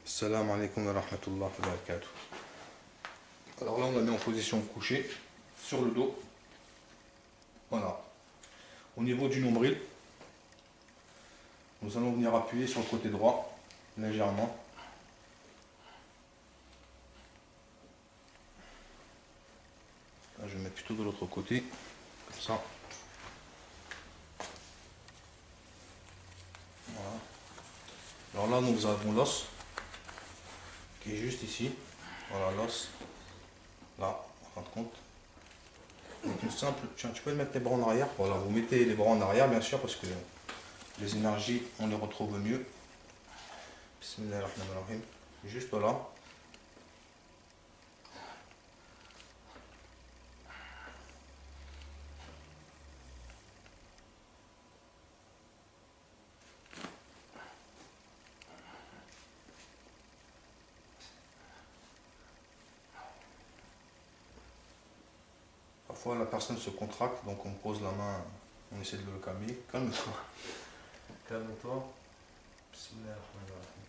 Salam alaikum wa rahmatullah wa barakatuh. Alors là, on la met en position couchée, sur le dos. Voilà. Au niveau du nombril, nous allons venir appuyer sur le côté droit, légèrement. Là, je vais mettre plutôt de l'autre côté, comme ça. Voilà. Alors là, nous avons l'os, qui est juste ici. Voilà l'os. Là, en fin de compte. Donc une simple, tiens, tu peux mettre les bras en arrière. Voilà, vous mettez les bras en arrière, bien sûr, parce que les énergies, on les retrouve mieux. Bismillahirrahmanirrahim. Juste là. Parfois la personne se contracte, donc on pose la main, on essaie de le calmer. Calme-toi. Calme-toi. Bismillahirrahmanirrahim.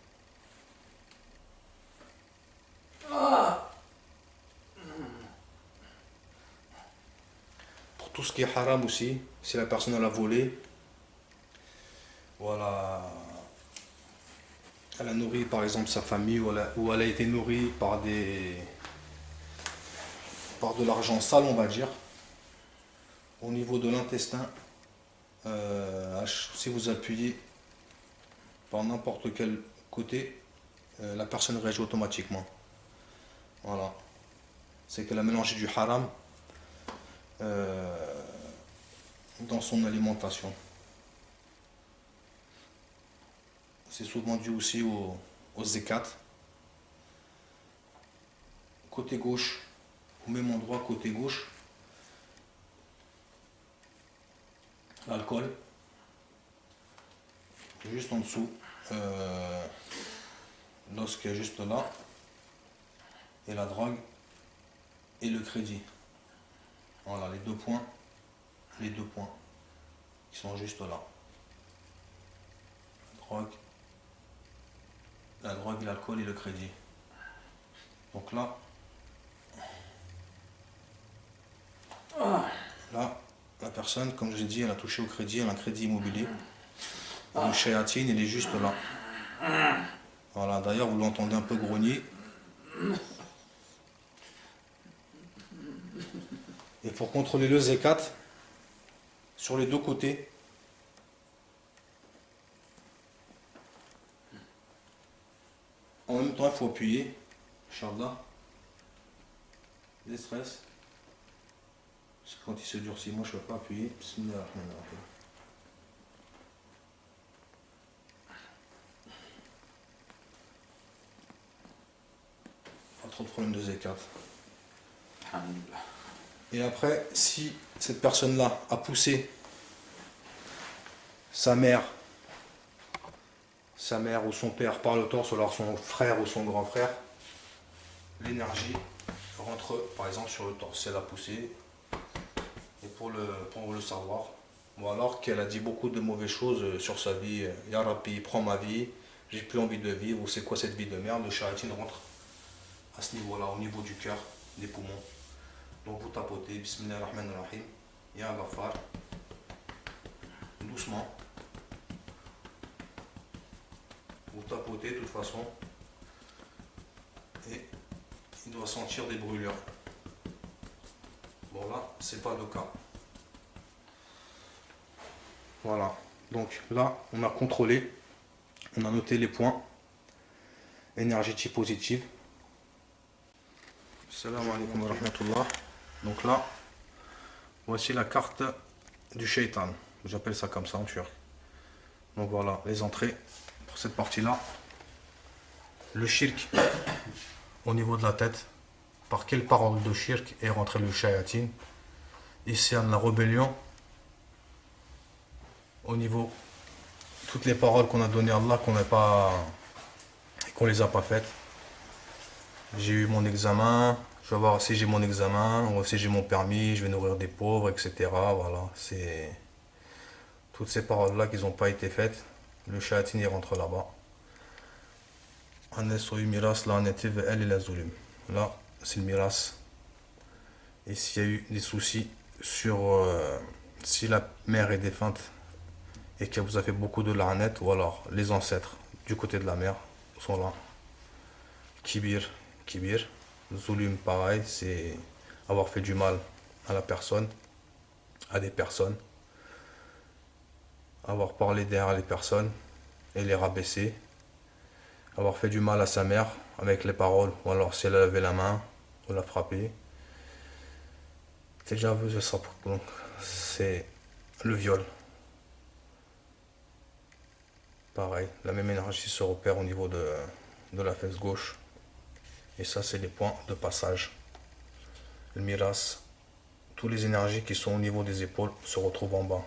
Pour tout ce qui est haram aussi, si la personne elle a volé, voilà, elle a nourri par exemple sa famille, ou elle a été nourrie par de l'argent sale, on va dire, au niveau de l'intestin, si vous appuyez par n'importe quel côté, la personne réagit automatiquement. Voilà. C'est qu'elle a mélangé du haram dans son alimentation. C'est souvent dû aussi au zekat. Côté gauche, au même endroit, côté gauche, l'alcool. Juste en dessous, l'os qui est juste là, et la drogue et le crédit. Voilà les deux points qui sont juste là. La drogue, l'alcool et le crédit. Donc là, la personne, comme je l'ai dit, elle a touché au crédit, elle a un crédit immobilier. Le shayatine, il est juste là. Voilà, d'ailleurs, vous l'entendez un peu grogner. Et pour contrôler le zakat, sur les deux côtés, en même temps, il faut appuyer. Inch'Allah. Les stress. Parce que quand il se durcit, moi je ne peux pas appuyer. Bismillahirrahmanirrahim. Pas trop de problème de zakat. Et après, si cette personne-là a poussé sa mère ou son père par le torse, ou alors son frère ou son grand frère, l'énergie rentre par exemple sur le torse. Si elle a poussé, et pour le savoir, ou alors qu'elle a dit beaucoup de mauvaises choses sur sa vie, Ya Rabbi, prends ma vie, j'ai plus envie de vivre, ou c'est quoi cette vie de merde, le shayatine rentre à ce niveau-là, au niveau du cœur, des poumons. Donc vous tapotez, Bismillahirrahmanirrahim, Ya Ghaffar, doucement. Vous tapotez de toute façon, et il doit sentir des brûlures. Bon là, c'est pas le cas. Voilà, donc là, on a contrôlé, on a noté les points. Énergétique positive. Salam alaikum wa rahmatullah. Donc là, voici la carte du shaitan. J'appelle ça comme ça en turc. Donc voilà, les entrées pour cette partie-là. Le shirk au niveau de la tête. Par quelle parole de shirk est rentré le shayatin? Ici, on a la rébellion. Au niveau, toutes les paroles qu'on a données à Allah, qu'on les a pas faites. J'ai eu mon examen, je vais voir si j'ai mon examen, ou si j'ai mon permis, je vais nourrir des pauvres, etc. Voilà, c'est toutes ces paroles-là qui n'ont pas été faites. Le shayatine il rentre là-bas. الناس miras لعنتي elle et la zulum. Là, c'est le miras. Et s'il y a eu des soucis sur si la mère est défunte et qu'elle vous a fait beaucoup de la'anet, ou alors les ancêtres du côté de la mère sont là. Kibir, kibir. Zulum, pareil, c'est avoir fait du mal à la personne, à des personnes, avoir parlé derrière les personnes et les rabaisser, avoir fait du mal à sa mère avec les paroles, ou alors si elle a levé la main, ou l'a frappé. C'est déjà vu ça, donc c'est le viol. Pareil, la même énergie se repère au niveau de la fesse gauche. Et ça, c'est les points de passage. Le miras, toutes les énergies qui sont au niveau des épaules se retrouvent en bas.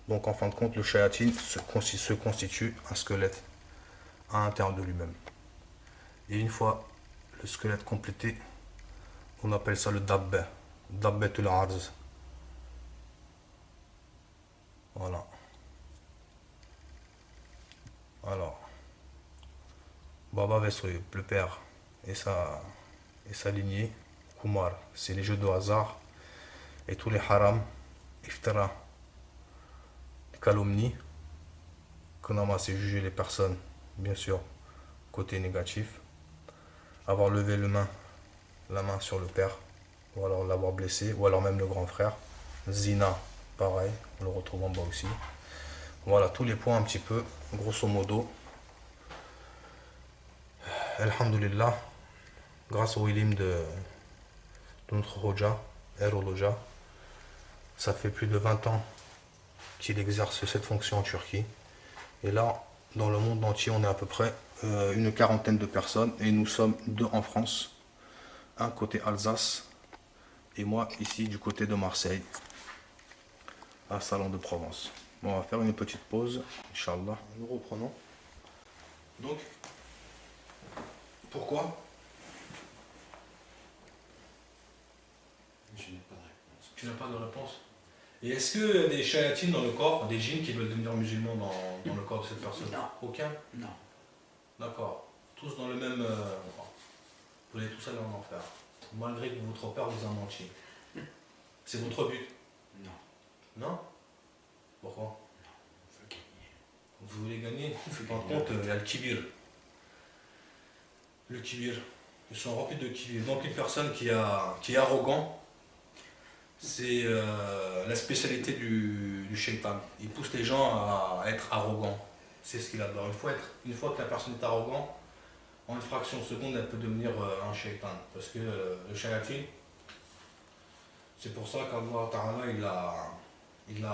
Donc en fin de compte, le shayatin se constitue un squelette à l'intérieur de lui-même. Et une fois le squelette complété, on appelle ça le dabbe, dabbetul arz. Voilà. Alors, Baba Vessoyub, le père et sa lignée, Kumar, c'est les jeux de hasard et tous les haram, iftara, les calomnies, Konama, c'est juger les personnes, bien sûr, côté négatif, avoir levé la main sur le père, ou alors l'avoir blessé, ou alors même le grand frère, Zina, pareil, on le retrouve en bas aussi. Voilà tous les points un petit peu, grosso modo. Alhamdulillah, grâce au ilim de notre Roja, Eroloja, ça fait plus de 20 ans qu'il exerce cette fonction en Turquie. Et là, dans le monde entier, on est à peu près une quarantaine de personnes. Et nous sommes deux en France. Un côté Alsace et moi ici du côté de Marseille, à Salon de Provence. Bon, on va faire une petite pause, Inch'Allah. Nous reprenons. Donc, pourquoi Je n'ai pas de réponse. tu n'as pas de réponse? Et est-ce qu'il y a des shayatines dans le corps, des djinns qui veulent devenir musulmans dans le corps de cette personne? Non. Aucun? Non. D'accord. Tous dans le même... vous allez tous aller en enfer. Malgré que votre père vous a menti. C'est votre but? Non. Non? Pourquoi? On veut gagner. Vous voulez gagner? veut Par gagner. contre, il y a le kibir. Le kibir. Ils sont remplis de kibir. Donc une personne qui est arrogant, c'est la spécialité du shaitan. Il pousse les gens à être arrogants. C'est ce qu'il adore. Une fois que la personne est arrogante, en une fraction de seconde, elle peut devenir un shaitan. Parce que le shayatin, c'est pour ça qu'Allah Ta'ala, il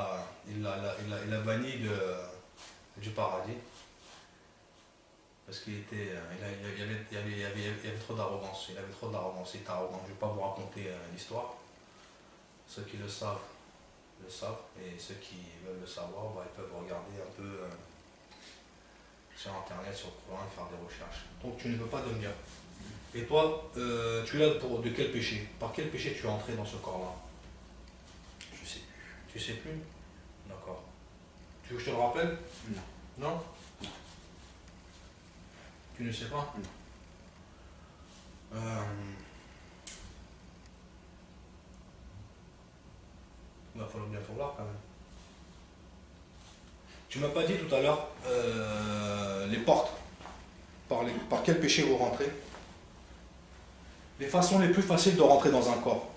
a banni du paradis. Parce qu'il était, il y avait trop d'arrogance. Il avait trop d'arrogance. Il était arrogant. Je ne vais pas vous raconter l'histoire. Ceux qui le savent, et ceux qui veulent le savoir, ils peuvent regarder un peu sur internet, sur le Coran, et faire des recherches. Donc tu ne veux pas devenir. Et toi, tu es là de quel péché? Par quel péché tu es entré dans ce corps-là? Je sais plus. Tu sais plus? D'accord. Tu veux que je te le rappelle? Non. Non? Tu ne sais pas? Non. Il va falloir bien falloir quand même. Tu m'as pas dit tout à l'heure les portes. Par quel péché vous rentrez? Les façons les plus faciles de rentrer dans un corps.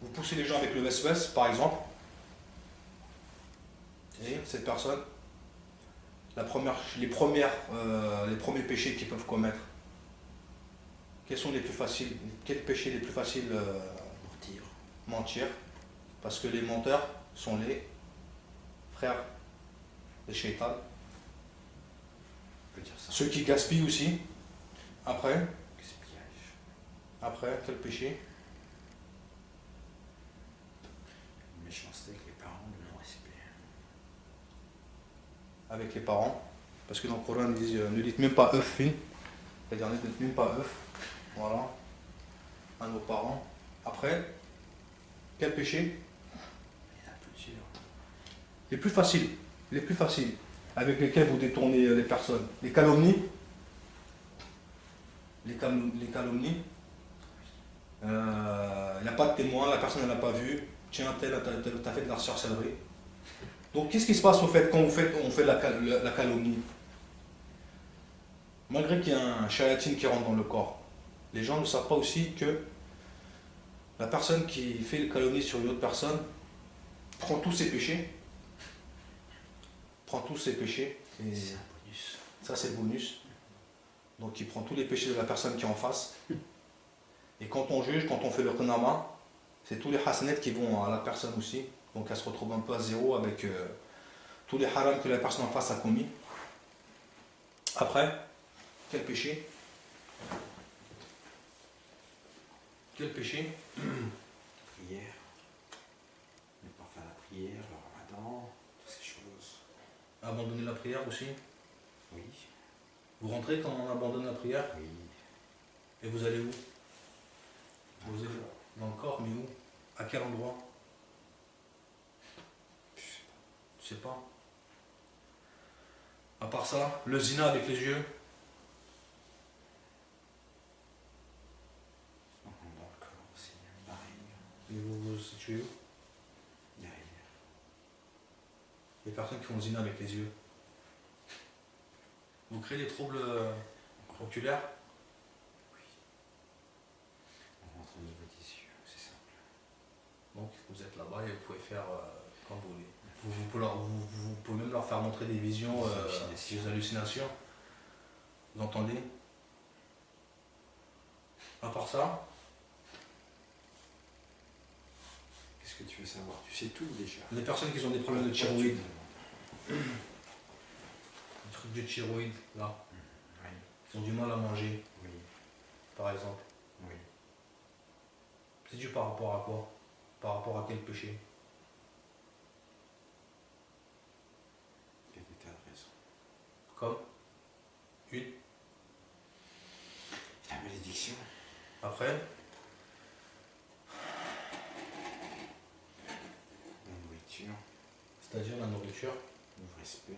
Vous poussez les gens avec le vesves, par exemple. Et cette personne, les premiers péchés qu'ils peuvent commettre. Quels sont les plus faciles? Quels péchés les plus faciles? Mentir. Mentir. Parce que les menteurs sont les frères des shaitan. On peut dire ça. Ceux qui gaspillent aussi. Après, Gaspillage. quel péché? Méchanceté avec les parents, le non-respect. Avec les parents. Parce que dans le Coran, ils disent ne dites même pas œuf, c'est-à-dire ne dites même pas œuf. Voilà. À nos parents. Après, quel péché? Il y en a plusieurs. Les plus faciles. Avec lesquels vous détournez les personnes. Les calomnies. les calomnies. Il n'y a pas de témoin, la personne ne l'a pas vu. Tiens, t'as fait de la sorcellerie. Donc qu'est-ce qui se passe au fait quand on fait la calomnie? Malgré qu'il y a un shayatin qui rentre dans le corps, les gens ne savent pas aussi que la personne qui fait le calomnie sur une autre personne prend tous ses péchés. Et C'est un bonus. ça c'est le bonus. Donc il prend tous les péchés de la personne qui est en face. Et quand on juge, quand on fait le qanama, c'est tous les hasanets qui vont à la personne aussi. Donc elle se retrouve un peu à zéro avec tous les harams que la personne en face a commis. Après, quel péché? Quel péché? Prière. Ne pas faire la prière, le ramadan, toutes ces choses. Abandonner la prière aussi. Oui. Vous rentrez quand on abandonne la prière Oui. et vous allez où? Vous allez dans le corps, mais où? À quel endroit? Je sais pas. À part ça, le zina avec les yeux. Dans le corps aussi, pareil. Et vous vous situez où? Derrière. Les personnes qui font le zina avec les yeux. Vous créez des troubles oculaires? On rentre au niveau des yeux, c'est simple. Donc vous êtes là-bas et vous pouvez faire quand vous voulez. Vous pouvez même leur faire montrer des visions, des hallucinations. Vous entendez? À part ça, Qu'est-ce que tu veux savoir? Tu sais tout déjà. les personnes qui ont des problèmes de thyroïde, le truc de thyroïde, là, Oui, ils ont du mal à manger, oui, par exemple. oui. C'est dû par rapport à quoi? Par rapport à quel péché? Il y a des tas de raisons. Comme une. La malédiction. Après, La nourriture. c'est-à-dire la nourriture, Le respect.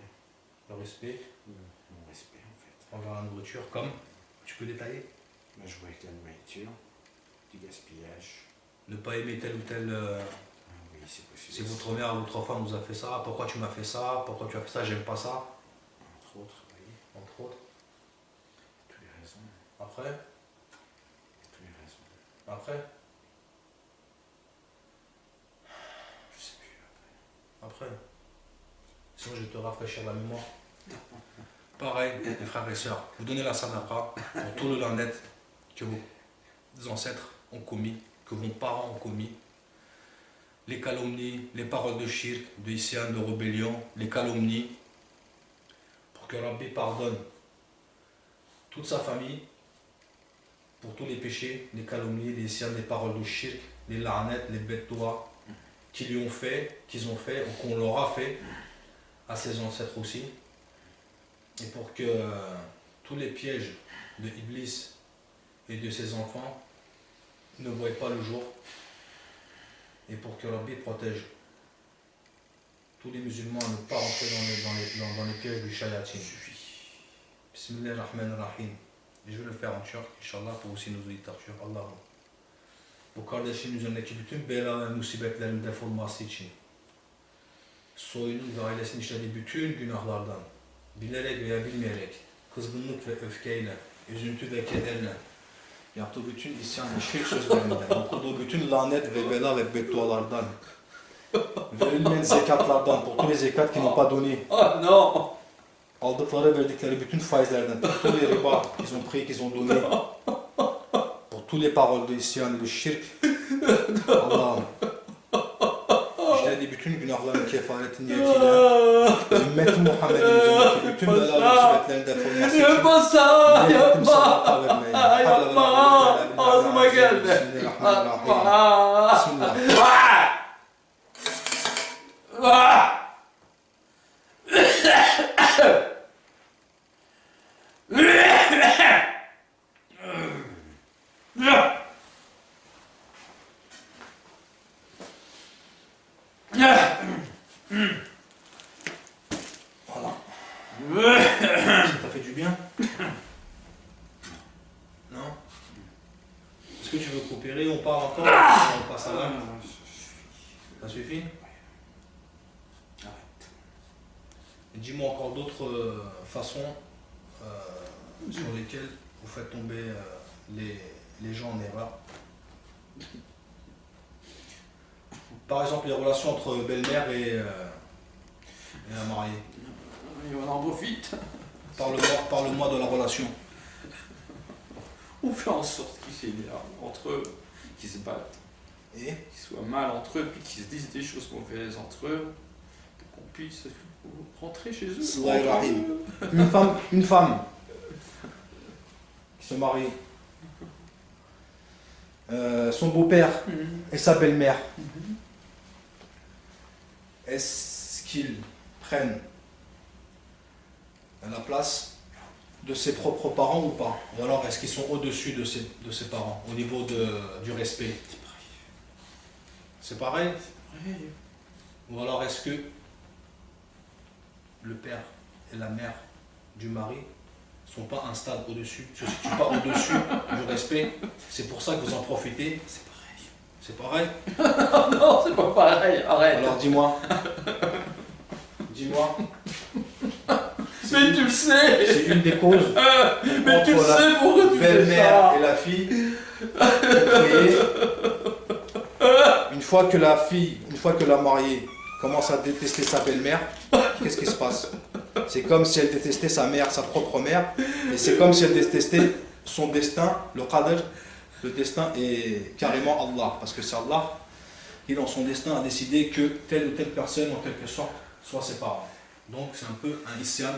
le respect Mon respect en fait. envers la nourriture, comme, tu peux détailler? Moi, jouer avec la nourriture, du gaspillage. Ne pas aimer tel ou tel. Ah oui, c'est possible. Si votre mère ou votre femme vous a fait ça, pourquoi tu m'as fait ça? Pourquoi tu as fait ça? J'aime pas ça. Entre autres, oui. Entre autres. Toutes les raisons. Après, Toutes les raisons. après, Je sais plus après. après. Sinon, je vais te rafraîchir la mémoire. Pareil, les frères et sœurs, vous donnez la sadaqa pour tout le landet que vos ancêtres ont commis, que vos parents ont commis. Les calomnies, les paroles de shirk, de isyan, de rébellion, les calomnies, pour que Rabbi pardonne toute sa famille, pour tous les péchés, les calomnies, les isyan, les paroles de shirk, les la'anet, les bêtes-doigts, qu'ils lui ont fait, qu'ils ont fait, ou qu'on leur a fait, à ses ancêtres aussi. Et pour que tous les pièges de Iblis et de ses enfants ne voient pas le jour. Et pour que Rabbi protège tous les musulmans à ne pas rentrer dans les pièges du shayatin. Bismillahirrahmanirrahim. Et je vais le faire en turc, Inch'Allah, pour aussi nos auditeurs turcs. Allah'ım. Bu kardeşin üzerindeki bütün bela ve musibetlerin defolması için, soyunun ve ailesinin işlediği bütün günahlardan, bilerek veya bilmeyerek, kızgınlık ve öfkeyle, üzüntü ve kederle, yaptığı bütün isyan ve şirk sözlerinden, okuduğu bütün lanet ve bela ve beddualardan, verilmeyen zekatlardan, pour tous les zekats qui n'ont pas donné, Oh non! aldıkları verdikleri bütün faizlerden, pour tous les ribas qu'ils ont pris, qu'ils ont donné, pour tous les paroles de isyan et de şirk, Allah'ım, işlediği bütün günahların kefareti niyetiyle, ümmeti Muhammed'in üzerindeki bütün bela ve musibetlerin defolması için, Yapma sen! niyetim Yapma! sadaka vermeye. Yapma! Ağzıma geldi. Bismillahirrahmanirrahim. Yapma! Bismillah. Voilà. Ça t'a fait du bien? Non. Non. Est-ce que tu veux coopérer? On parle encore? On passe à là. Ça suffit? Arrête. Dis-moi encore d'autres façons sur lesquelles vous faites tomber les gens en erreur. Par exemple, les relations entre belle-mère et la mariée. Et on en profite. Parle-moi de la relation. On fait en sorte qu'ils s'énervent entre eux, qu'ils se battent, Et qu'ils soient mal entre eux, puis qu'ils se disent des choses mauvaises entre eux, pour qu'on puisse rentrer chez eux. Sallallahu alayhi wa sallam. Une femme qui se marie, son beau-père et sa belle-mère, est-ce qu'ils prennent la place de ses propres parents ou pas? Ou alors est-ce qu'ils sont au-dessus de ses parents au niveau du respect? C'est pareil. Ou alors est-ce que le père et la mère du mari ne sont pas un stade au-dessus, se situent pas au-dessus du respect? C'est pour ça que vous en profitez? C'est pareil. Non, c'est pas pareil, arrête. Alors dis-moi. Dis-moi. Mais tu le sais. C'est une des causes. Mais tu le sais pourquoi tu fais Belle-mère ça. et la fille. Une fois que la mariée commence à détester sa belle-mère, qu'est-ce qui se passe? C'est comme si elle détestait sa mère, sa propre mère, et c'est comme si elle détestait son destin, le qadr. Le destin est carrément Allah, parce que c'est Allah qui, dans son destin, a décidé que telle ou telle personne, en quelque sorte, soit ses parents. Donc c'est un peu un isyan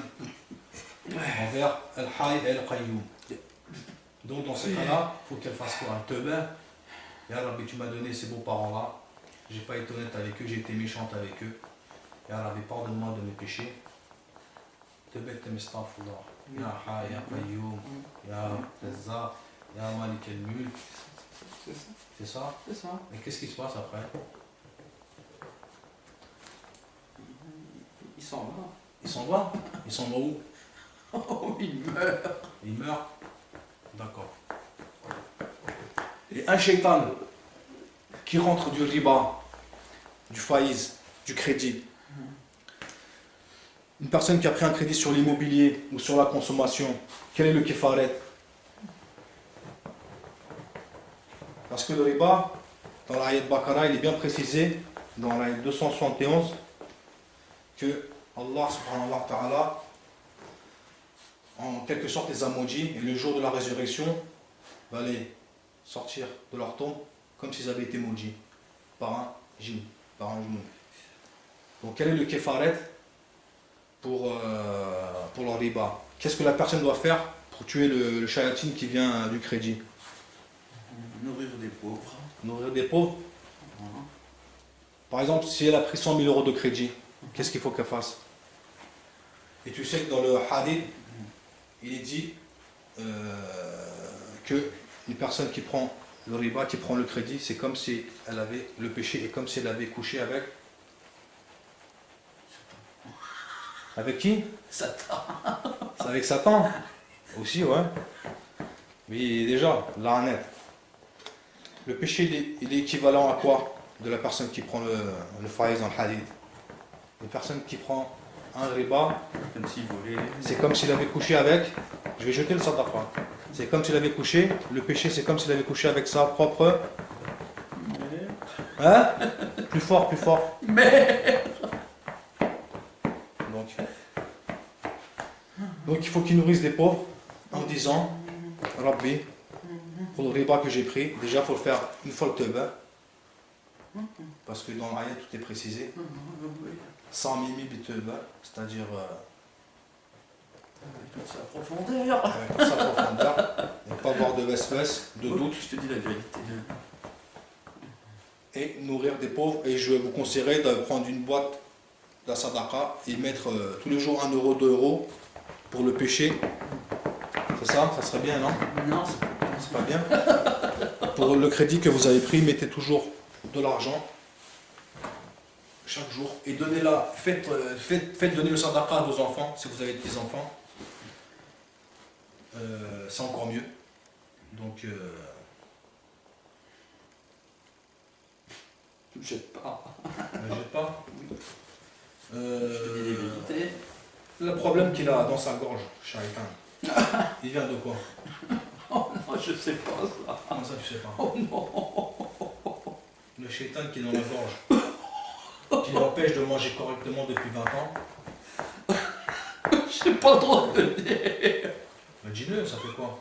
envers Al-Hayy et Al-Qayyum. Donc dans ce cas-là, il faut qu'elle fasse quoi? Un teuba. Ya Rabbi, tu m'as donné ces beaux-parents-là, j'ai pas été honnête avec eux, j'ai été méchante avec eux. Ya Rabbi, pardonne-moi de mes péchés. Teuba t'astaghfirullah. Ya Hayy, Ya Qayyum, Ya Razza, Ya Malik al-Mulk. C'est ça. C'est ça? C'est ça. Et qu'est-ce qui se passe après? Il s'en va. Il s'en va? Il s'en va où? Oh, il meurt. Il meurt? D'accord. Et un shaitan qui rentre du riba, du faïz, du crédit. Une personne qui a pris un crédit sur l'immobilier ou sur la consommation, quel est le kifaret? Parce que le riba, dans l'ayat Baqara, il est bien précisé, dans l'ayat 271, que Allah subhanahu wa ta'ala, en quelque sorte, les a maudits, et le jour de la résurrection, va les sortir de leur tombe comme s'ils avaient été maudits par un djinn, par un genou. Donc quel est le kefaret pour le riba? Qu'est-ce que la personne doit faire pour tuer le shayatin qui vient du crédit? Nourrir des pauvres. Nourrir des pauvres. Par exemple, si elle a pris 100 000 euros de crédit, qu'est-ce qu'il faut qu'elle fasse? Et tu sais que dans le hadith, il est dit que une personne qui prend le riba, qui prend le crédit, c'est comme si elle avait le péché et comme si elle avait couché avec. Avec qui? Satan. C'est avec Satan. Aussi, ouais. Oui, déjà, là, net. Le péché, il est équivalent à quoi? De la personne qui prend le faïz dans le hadith. Une personne qui prend un riba, Comme s'il volait. c'est comme s'il avait couché avec. Je vais jeter le sadaqa. C'est comme s'il avait couché. Le péché, c'est comme s'il avait couché avec sa propre. Hein? Plus fort, plus fort. Mais. Donc il faut qu'ils nourrissent les pauvres en disant Rabbi, pour le riba que j'ai pris, déjà il faut le faire une fois le teuba. Parce que dans l'ayat tout est précisé. 100 mimi biteuba, c'est-à-dire Avec toute sa profondeur. avec toute sa profondeur, ne pas avoir de vesves, de doute, Je te dis la vérité. et nourrir des pauvres. Et je vous conseillerais de prendre une boîte de la sadaqa et mettre tous les jours 1 euro, 2 euros pour le péché. C'est ça? Ça serait bien, non? Non, C'est pas bien? Pour le crédit que vous avez pris, mettez toujours de l'argent chaque jour et donnez-la. Faites donner le sadaqa à vos enfants si vous avez des enfants. C'est encore mieux. Donc, Ne jette pas. ne jette pas. Je vais l'éviter. Le problème qu'il a dans sa gorge, Shaitan, il vient de quoi? Oh non, je sais pas ça. Comment ça, tu sais pas? Oh non. Le Shaitan qui est dans la gorge, qui l'empêche de manger correctement depuis 20 ans. Je sais pas trop te dire. Mais dis-le, ça fait quoi?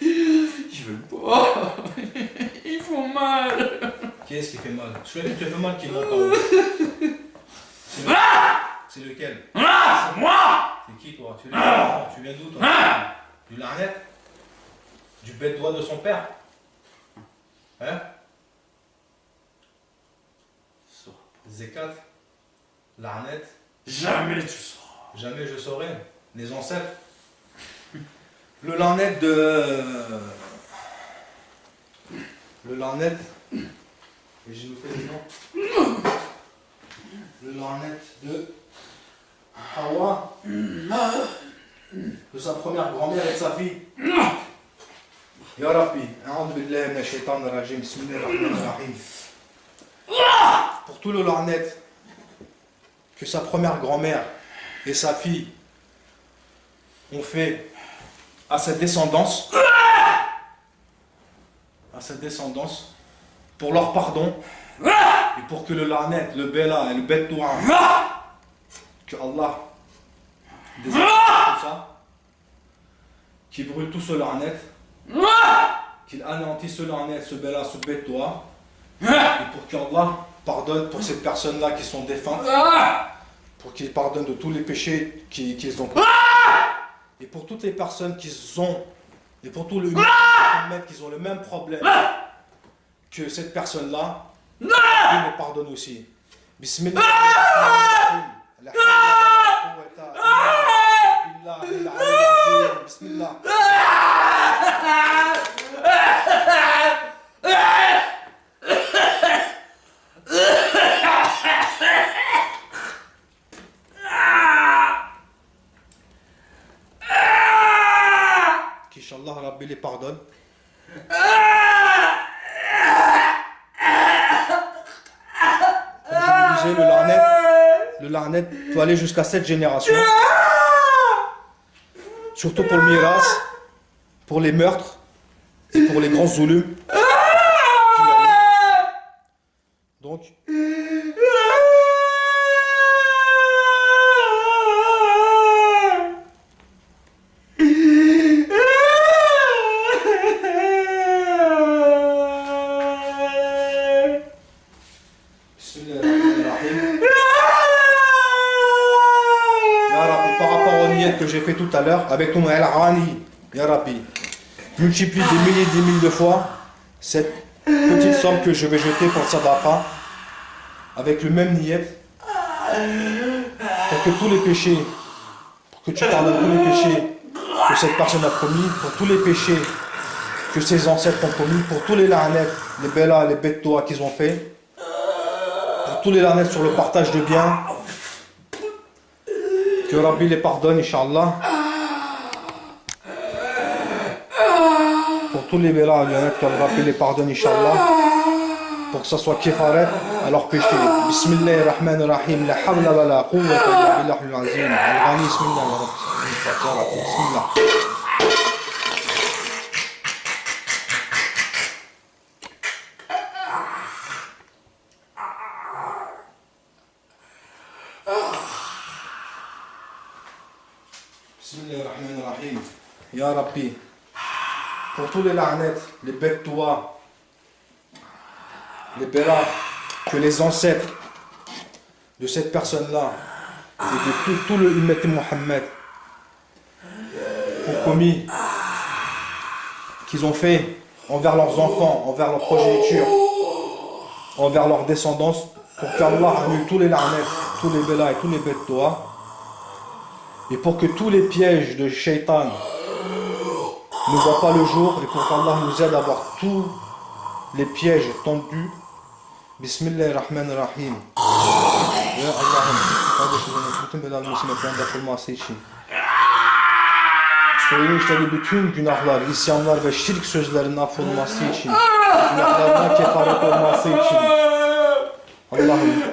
Je veux pas. Ils font mal. Qui est-ce qui fait mal? Celui qui te fait mal qui monte en haut. C'est lequel? Ah, c'est moi. C'est qui toi? Tu viens d'où toi? Du Larnet? Du bête doigt de son père? Hein? Zekat? Larnet? Jamais tu sauras. Jamais je saurai. Les ancêtres? Le Larnet de... Le Larnet... Et j'ai fait le nom. Le Larnet de... Hawa. De sa première grand-mère et de sa fille. Ya Rabbi, a'udhu billahi minash shaitanir rajim, bismillahir rahmanir rahim. Pour tout le Larnet, que sa première grand-mère et sa fille ont fait à cette descendance, pour leur pardon, et pour que le Larnet, le Bela et le Bet Doua, que Allah désolé tout ça, qui brûle tout ce Larnet, qu'il anéantisse ce Larnet, ce Bela, ce Bet Doua, et pour qu'Allah pardonne pour ces personnes-là qui sont défuntes, pour qu'il pardonne de tous les péchés qu'ils ont commis, et pour toutes les personnes qui ont, et pour tout le Ummah qui ont le même problème que cette personne-là, il me pardonne aussi. Bismillah. La hawla wa la quwwata illa billah. Bismillah. Qu'Inch'Allah Rabbi les pardonne. Comme je vous disais, le Larnet peut aller jusqu'à 7 générations. Surtout pour le miras, pour les meurtres et pour les grands zulums. Donc, que j'ai fait tout à l'heure avec ton al-Rani, Ya Rabbi, multiplie des milliers et des milliers de fois cette petite somme que je vais jeter pour Sadaqa avec le même niyet pour que tous les péchés, pour que tu parles de tous les péchés que cette personne a commis, pour tous les péchés que ses ancêtres ont commis, pour tous les la'anet, les bella, les bettoa qu'ils ont fait, pour tous les la'anet sur le partage de biens, que Rabbi les pardonne, Inch'Allah. Pour tous les bella, que Rabbi les pardonne, Inch'Allah. Pour que ça soit kifaret à leurs péchés. Bismillahirrahmanirrahim. La hawla wa la quwwata illa billahil azim. Al-Ghani, bismillah. Bismillah. Bismillahirrahmanirrahim. Ya Rabbi, pour tous les la'anet, les bettoua, les bella, que les ancêtres de cette personne-là et de tout le Ummat Muhammad ont commis, qu'ils ont fait envers leurs enfants, envers leur progéniture, envers leur descendance, pour qu'Allah annule tous les la'anet, tous les bella et tous les bettoua, et pour que tous les pièges de Shaitan ne voient pas le jour, et pour qu'Allah nous aide à voir tous les pièges tendus. Bismillahirrahmanirrahim. Ya Allahum, soyun işlediği bütün günahlar, isyanlar ve şirk sözlerinin affolması için, günahlarına kefaret olması için Allah'ım bütün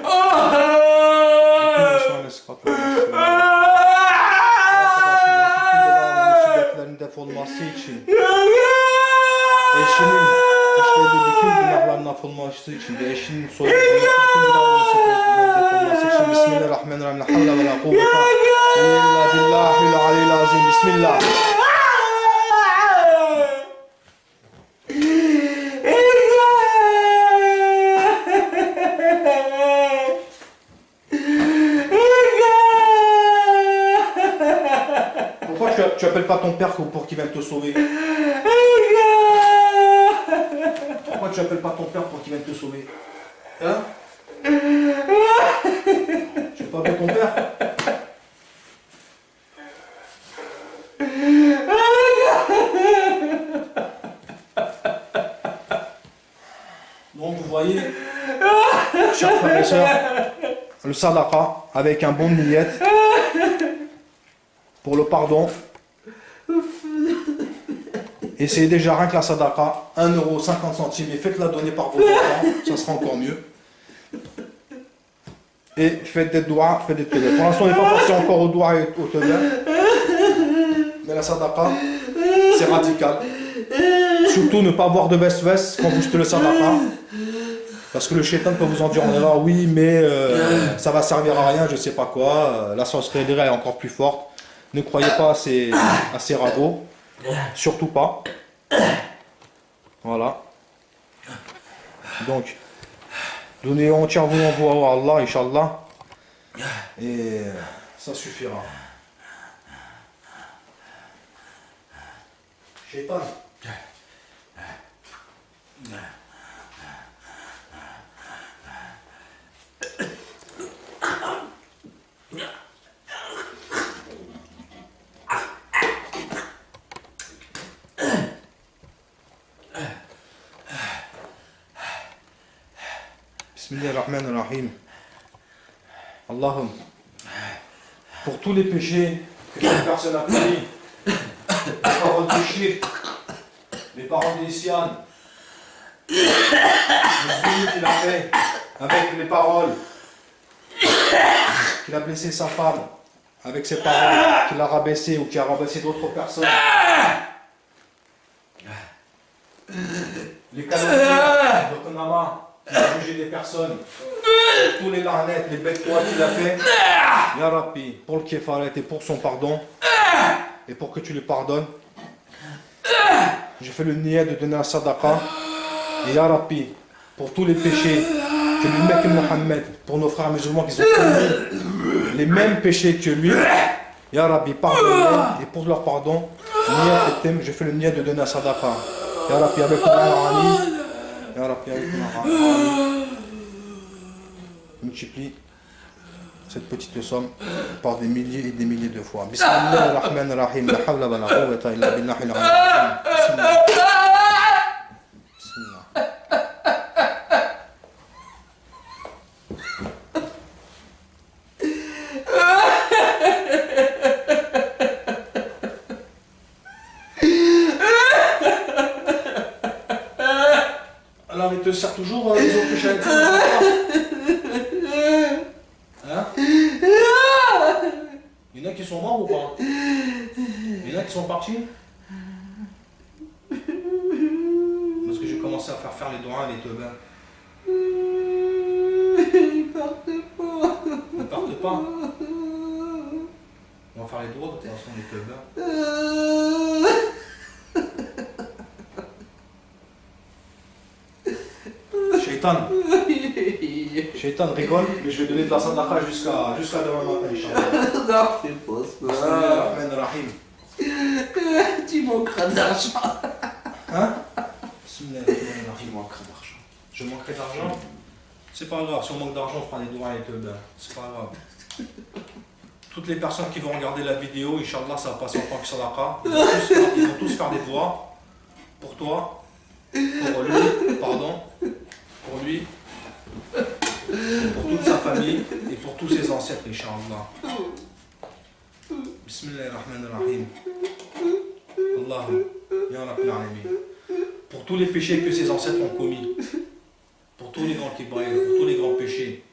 esma ve sıfatlarını musibetlerin defolması için, eşinin işlediği bütün günahların affolması için ve eşinin soyunduğu bütün günahların defolması için Bismillahirrahmanirrahim. La havle ve la kuvvete illa billahil aliyyil azim. Bismillah. Pourquoi tu appelles pas ton père pour qu'il vienne te sauver? Pourquoi tu appelles pas ton père pour qu'il vienne te sauver? Hein? Tu veux pas appeler ton père? Donc vous voyez, chers frères et sœurs, le sadaqa avec un bon niyet pour le pardon. Essayez déjà rien que la sadaqa, 1,50 € et faites-la donner par vos enfants, ça sera encore mieux. Et faites des doigts, faites des tebas. Pour l'instant on n'est pas passé encore au doigt et au tebas. Mais la sadaqa, c'est radical. Surtout ne pas avoir de veste-veste quand vous jetez le sadaqa. Parce que le shaitan peut vous en dire, ah oui, mais ça va servir à rien, je sais pas quoi. La sorcellerie est encore plus forte. Ne croyez pas à ces ragots. Surtout pas. Voilà. Donc, donnez entière voix à Allah, Inch'Allah. Et ça suffira. Shaitan. Bismillahirrahmanirrahim. Allahum, pour tous les péchés que cette personne a commis, les paroles de shirk, les paroles d'isyan, les zoulis qu'il a fait avec les paroles, qu'il a blessé sa femme, avec ses paroles, qu'il a rabaissé ou qu'il a rabaissé d'autres personnes, les calomnies, le konama, il a jugé des personnes, tous les larnettes, les bêtes toi qu'il a fait, Ya Rabbi, pour le kéfaret et pour son pardon, et pour que tu lui pardonnes, je fais le niyat de donner un sadaqa, et Ya Rabbi, pour tous les péchés que l'ummat de Mohammed, pour nos frères musulmans qui ont commis les mêmes péchés que lui, Ya Rabbi, pardonne-les, et pour leur pardon, je fais le niyat de donner un sadaqa. Ya Rabbi, avec Ali, Ya Rabbi, avec Ali, multiplie cette petite somme par des milliers et des milliers de fois. Bismillahirrahmanirrahim. La hawla wa la quwwata illa billahil azim. Bismillah. Bismillah. Alors il te sert toujours les autres péchés avec hein? Il y en a qui sont morts ou pas? Il y en a qui sont partis? Parce que j'ai commencé à faire les doigts et les tebas. Ils partent pas. Ne partez pas. On va faire les doigts de toute façon, les tebas. Shaitan. Shaitan rigole, mais je vais donner de la sadaqa jusqu'à demain matin, Inch'Allah. Non, c'est pas ça. Bismillahirrahmanirrahim. Tu manqueras d'argent. Hein? Bismillahirrahmanirrahim. Tu manqueras d'argent. Je manquerai d'argent? C'est pas grave, si on manque d'argent, on fera des doigts et tout, ben, c'est pas grave. Toutes les personnes qui vont regarder la vidéo, Inch'Allah, ça va passer en tant que sadaqa. Ils vont tous faire des doigts pour toi, pour lui, pardon, pour lui, pour toute sa famille et pour tous ses ancêtres, Inch'Allah. Bismillahirrahmanirrahim. Allah, Ya Rabbil Alamin. Pour tous les péchés que ses ancêtres ont commis, pour tous les grands kibaïr, pour tous les grands péchés,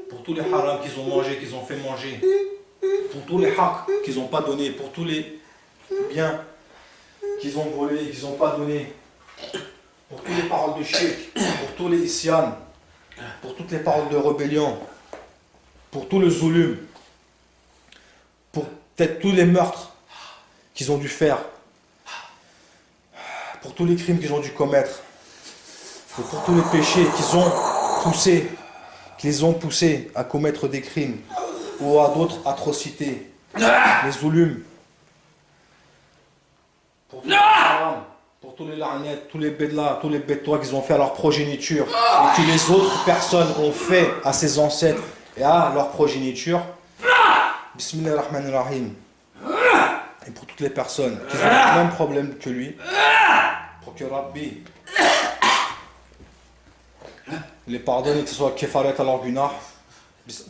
pour tous les harams qu'ils ont mangés, qu'ils ont fait manger, pour tous les haqq qu'ils n'ont pas donnés, pour tous les biens qu'ils ont volés, qu'ils n'ont pas donnés, pour toutes les paroles de shirk, pour tous les isyan, pour toutes les paroles de rébellion, pour tout le zulum, pour peut-être tous les meurtres qu'ils ont dû faire, pour tous les crimes qu'ils ont dû commettre, et pour tous les péchés qui les ont poussés à commettre des crimes ou à d'autres atrocités, les zulum, pour tous les haram, pour tous les larnettes, tous les bédlas, tous les bêtois qu'ils ont fait à leur progéniture et que les autres personnes ont fait à ses ancêtres et à leur progéniture. Bismillahirrahmanirrahim. Et pour toutes les personnes qui ont le même problème que lui, pour que Rabbi les pardonne et que ce soit kefaret à leur gunah.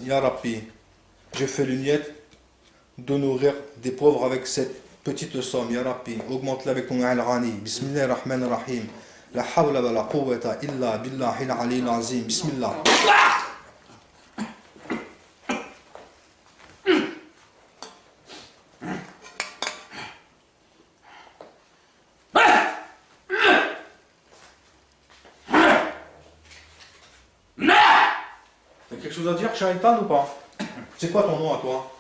Ya Rabbi, je fais l'uniette de nourrir des pauvres avec cette petite somme. Ya Rabbi, augmente-la avec ton al-Rani. Bismillahirrahmanirrahim. La hawla wa la quwwata illa billahil aliyyil azim. Bismillah. T'as quelque chose à dire, Shaitan, ou pas? C'est quoi ton nom à toi?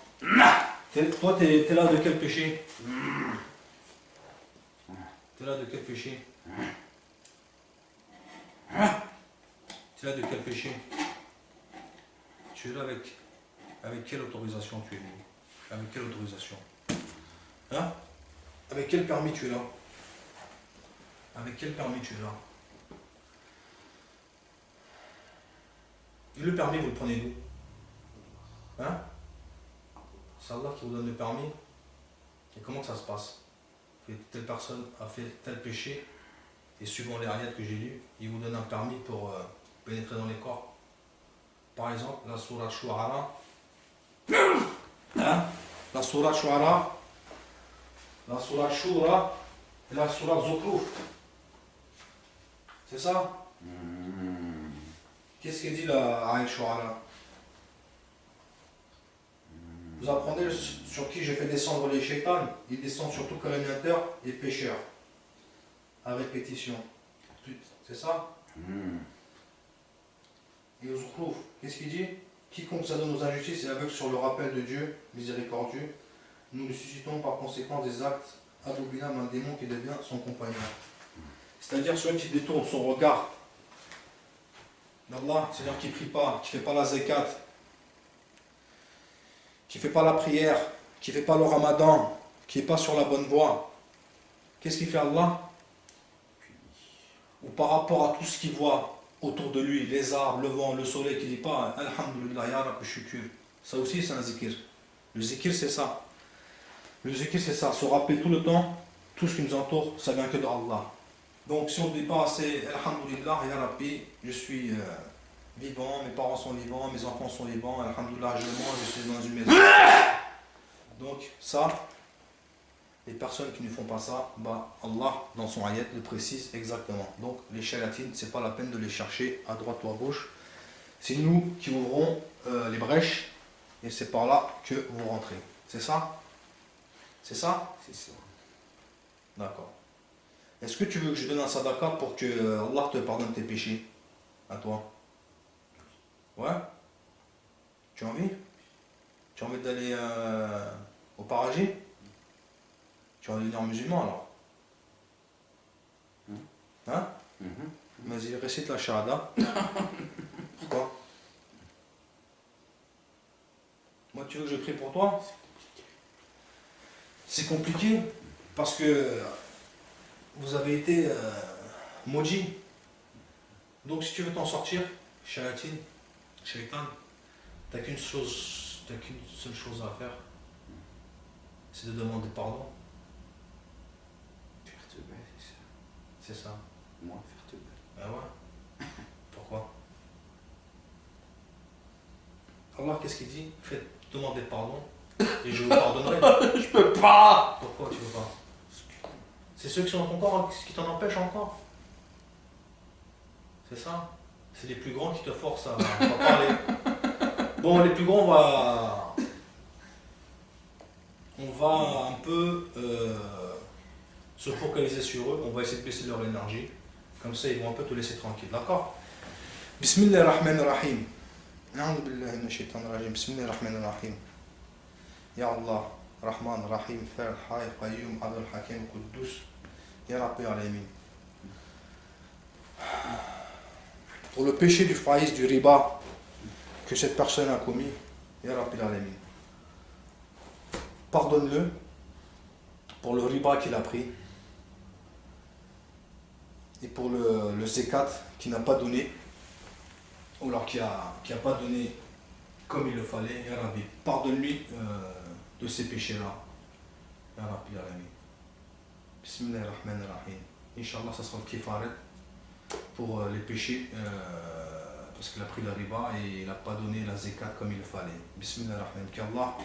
Toi, t'es là de quel péché? T'es là de quel péché? T'es là de quel péché? Tu es là avec quelle autorisation tu es venu? Avec quelle autorisation? Hein? Avec quel permis tu es là? Avec quel permis tu es là? Et le permis, vous le prenez d'où? Hein? C'est Allah qui vous donne le permis. Et comment ça se passe? Telle personne a fait tel péché, et suivant les ayats que j'ai lus, il vous donne un permis pour pénétrer dans les corps. Par exemple, la sourate Shu'ara. Hein? La sourate Shu'ara, la sourate Shura et la sourate Zukhruf. C'est ça? Qu'est-ce qu'il dit la ayat Shu'ara? Vous apprenez sur qui je fais descendre les shaitans. Ils descendent sur tout calomniateur et pécheur. À répétition. C'est ça? Et aux Zukhruf, qu'est-ce qu'il dit? Quiconque s'adonne aux injustices et aveugle sur le rappel de Dieu, miséricordieux, nous le suscitons par conséquent des actes abominable un démon qui devient son compagnon. C'est-à-dire celui qui détourne son regard d'Allah, c'est-à-dire qui ne prie pas, qui ne fait pas la zakat, qui ne fait pas la prière, qui ne fait pas le ramadan, qui n'est pas sur la bonne voie. Qu'est-ce qu'il fait Allah? Ou par rapport à tout ce qu'il voit autour de lui, les arbres, le vent, le soleil, qui ne dit pas Alhamdulillah, Ya Rabbi Shukur. Ça aussi c'est un zikr. Le zikr c'est ça. Le zikr c'est ça, se rappeler tout le temps, tout ce qui nous entoure, ça vient que d'Allah. Donc si on ne dit pas assez Alhamdulillah, Ya Rabbi, je suis vivant, mes parents sont vivants, mes enfants sont vivants, Alhamdulillah, je mange, je suis dans une maison. Donc ça, les personnes qui ne font pas ça, bah Allah dans son ayat le précise exactement. Donc les shayatines, c'est pas la peine de les chercher à droite ou à gauche. C'est nous qui ouvrons les brèches et c'est par là que vous rentrez. C'est ça? C'est ça? C'est ça. D'accord. Est-ce que tu veux que je donne un sadaqa pour que Allah te pardonne tes péchés? À toi? Ouais? Tu as envie? Tu as envie d'aller au paradis? Tu vas devenir musulman alors? Hein? Vas-y, récite la shahada. Pourquoi? Moi, tu veux que je prie pour toi? C'est compliqué parce que vous avez été maudit. Donc, si tu veux t'en sortir, shayatine, shaitan, t'as qu'une seule chose à faire, c'est de demander pardon. Faire te battre, c'est ça. C'est ça. Moi, faire te battre. Ben ouais. Pourquoi? Allah, qu'est-ce qu'il dit? Faites demander pardon et je vous pardonnerai. Je peux pas. Pourquoi tu veux pas? Parce C'est ceux qui sont encore, qui t'en empêchent encore. C'est ça. C'est les plus grands qui te forcent à parler. Bon, les plus grands, on va un peu se focaliser sur eux. On va essayer de baisser leur énergie. Comme ça, ils vont un peu te laisser tranquille. D'accord? Bismillahirrahmanirrahim. A'udhu billahi minash shaitanir rajim. Bismillahirrahmanirrahim. Ya Allah, Rahman, Rahim, Fa'al, Hayy, Qayyum, Adil, Hakim, Quddus. Ya Rabbi Alamin. Pour le péché du faïs, du riba que cette personne a commis, Ya Rabbi Alamin. Pardonne-le pour le riba qu'il a pris et pour le zakat qu'il n'a pas donné, ou alors qui a pas donné comme il le fallait. Ya Rabbi, pardonne-lui de ces péchés-là. Ya Rabbi Alamin. Bismillahirrahmanirrahim. Inch'Allah, ça sera le kifaret pour les péchés, parce qu'il a pris la riba et il n'a pas donné la zakat comme il le fallait. Bismillahirrahmanirrahim. Qu'Allah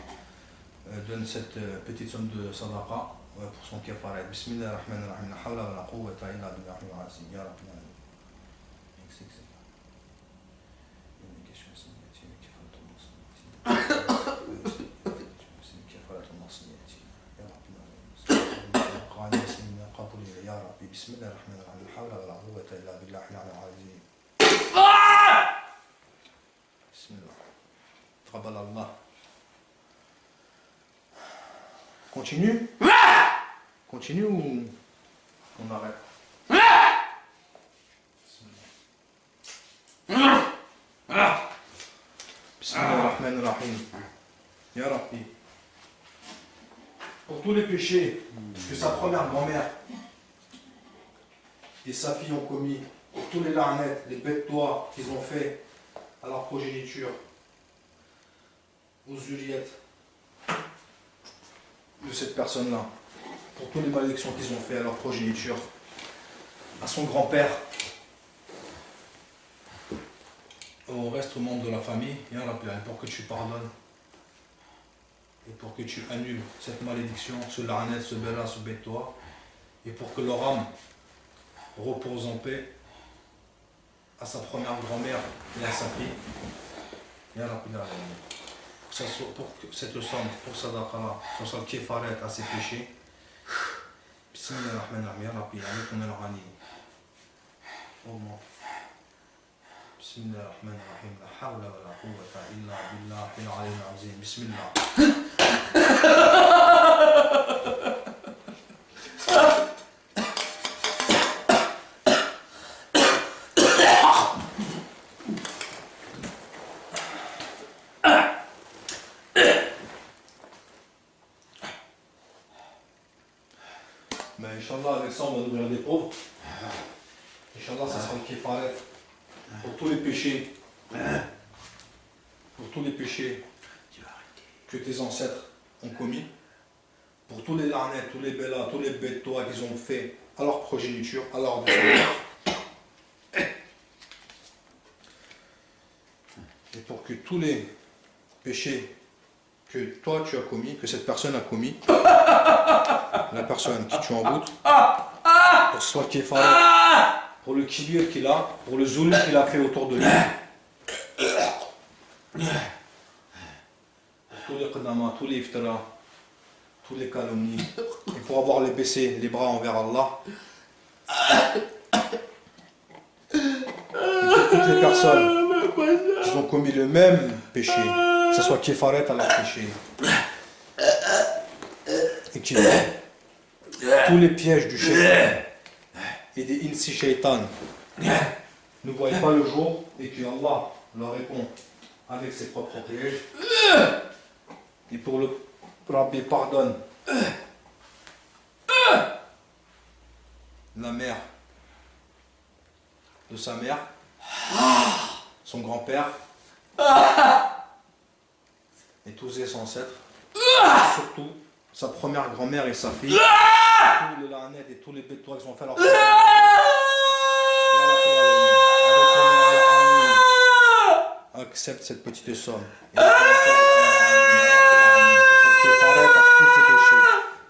donne cette petite somme de sadaqa pour son kifaret. Bismillahirrahmanirrahim. La hawla wa la quwwata illa billahi al-azim. Ya Rabbi Alamin. بسم الله الرحمن الرحيم لا حول ولا قوة إلا بالله العلي العظيم بسم الله تقبل الله. Continue? Continue ou on arrête? Bismillahirrahmanirrahim. Ya Rabbi, pour tous les péchés que sa première grand-mère et sa fille ont commis, pour tous les larnettes, les bêtes-tois qu'ils ont fait à leur progéniture, aux Juliettes de cette personne-là, pour toutes les malédictions qu'ils ont fait à leur progéniture, à son grand-père, au reste au membre de la famille, ya Rabbi, pour que tu pardonnes et pour que tu annules cette malédiction, ce larnet, ce bella, ce bête-tois, et pour que leur âme repose en paix à sa première grand-mère et à sa fille. Ya Rabbi, pour que cette somme, pour Sadaqallah, ce soit le kifaret à ses péchés. Bismillahirrahmanirrahim. Ya Rabbi, avec ton al-Ghani. Oh mon. Bismillahirrahmanirrahim. La hawla wa la quwwata illa billahi al-ali al-azim. Bismillah. Mais Inch'Allah, avec ça, on va ouvrir des pauvres. Inch'Allah, ça sera le kifaret pour tous les péchés. Pour tous les péchés que tes ancêtres ont commis. Pour tous les larnettes, tous les bellas, tous les bêtes-tois qu'ils ont fait à leur progéniture, à leur descendance. Et pour que tous les péchés que toi tu as commis, que cette personne a commis, la personne qui tu envoûtes, pour soit le kifaret, pour le kibir qu'il a, pour le zoulou qu'il a fait autour de lui, pour tous les qadama, tous les iftara, tous les calomnies, et pour avoir les baissé les bras envers Allah, et pour toutes les personnes qui ont commis le même péché, que ce soit kifaret à leur péché, et qui tous les pièges du shaitan et des insi shaitan ne voient pas le jour, et que Allah leur répond avec ses propres pièges, et pour le Rabbi pardonne la mère de sa mère, son grand-père et tous ses ancêtres, surtout sa première grand-mère et sa fille, tous les larnettes et tous les bêtes-tois qu'ils ont fait leur accepte cette petite somme.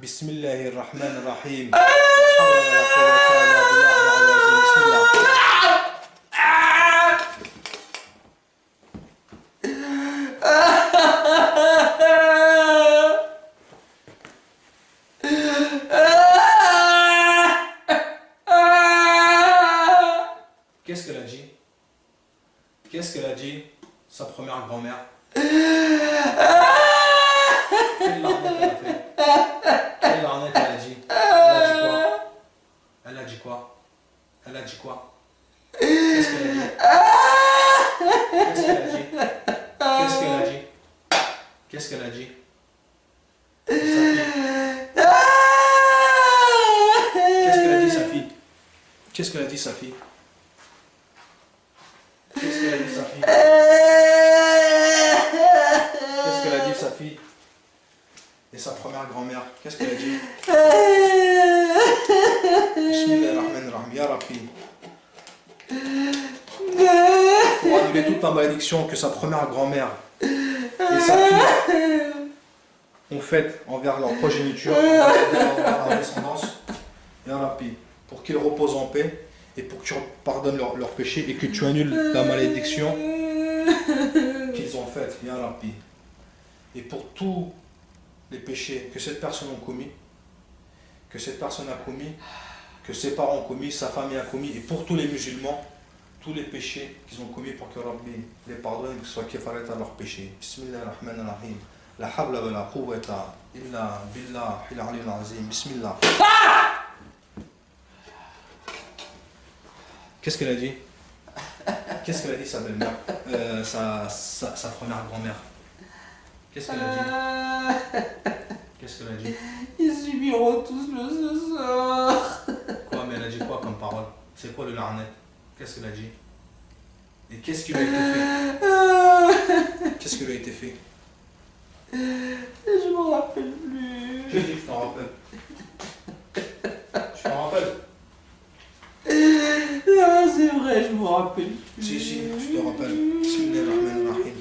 Bismillahirrahmanirrahim. La hawla wa la quwwata illa billahi al-azim. Bismillah. Qu'est-ce qu'elle a dit? Qu'est-ce qu'elle a dit? Sa première grand-mère. Quelle larnette elle a fait? Quelle larnette elle a dit? Elle a dit quoi? Elle a dit quoi? Elle a dit quoi? Qu'est-ce qu'elle a dit? Qu'est-ce qu'elle a dit? Qu'est-ce qu'elle a dit? Qu'est-ce qu'elle a dit? Qu'est-ce qu'elle a dit sa fille? Qu'est-ce qu'elle a dit sa fille? Qu'est-ce qu'elle a dit sa fille? Qu'est-ce qu'elle a dit sa fille? Et sa première grand-mère, qu'est-ce qu'elle a dit? Bismillahirrahmanirrahim, Ya Rabbi. Pour annuler toute la malédiction que sa première grand-mère et sa fille ont faite envers leur progéniture, envers leur descendance, Ya Rabbi, pour qu'ils reposent en paix et pour que tu pardonnes leurs péchés et que tu annules la malédiction qu'ils ont faite, Ya Rabbi. Et pour tous les péchés que cette personne a commis, que cette personne a commis, que ses parents ont commis, sa famille a commis, et pour tous les musulmans, tous les péchés qu'ils ont commis pour que Rabbi les pardonne et que ce soit kifarat à leurs péchés. Bismillahirrahmanirrahim. La hawla wa la quwwata illa billahi al-aliyyil azim. Bismillah. Qu'est-ce qu'elle a dit? Qu'est-ce qu'elle a dit sa belle-mère? Sa première grand-mère. Qu'est-ce qu'elle a dit? Qu'est-ce qu'elle a dit? Ils subiront tous le ce soir. Quoi? Mais elle a dit quoi comme parole? C'est quoi le larnet? Qu'est-ce qu'elle a dit? Et qu'est-ce qui lui a été fait? Qu'est-ce qui lui a été fait? Je m'en rappelle plus. Je dis que je t'en rappelle. Tu t'en rappelles? Ah, c'est vrai, je m'en rappelle plus. Si, je te rappelle. Bismillahirrahmanirrahim.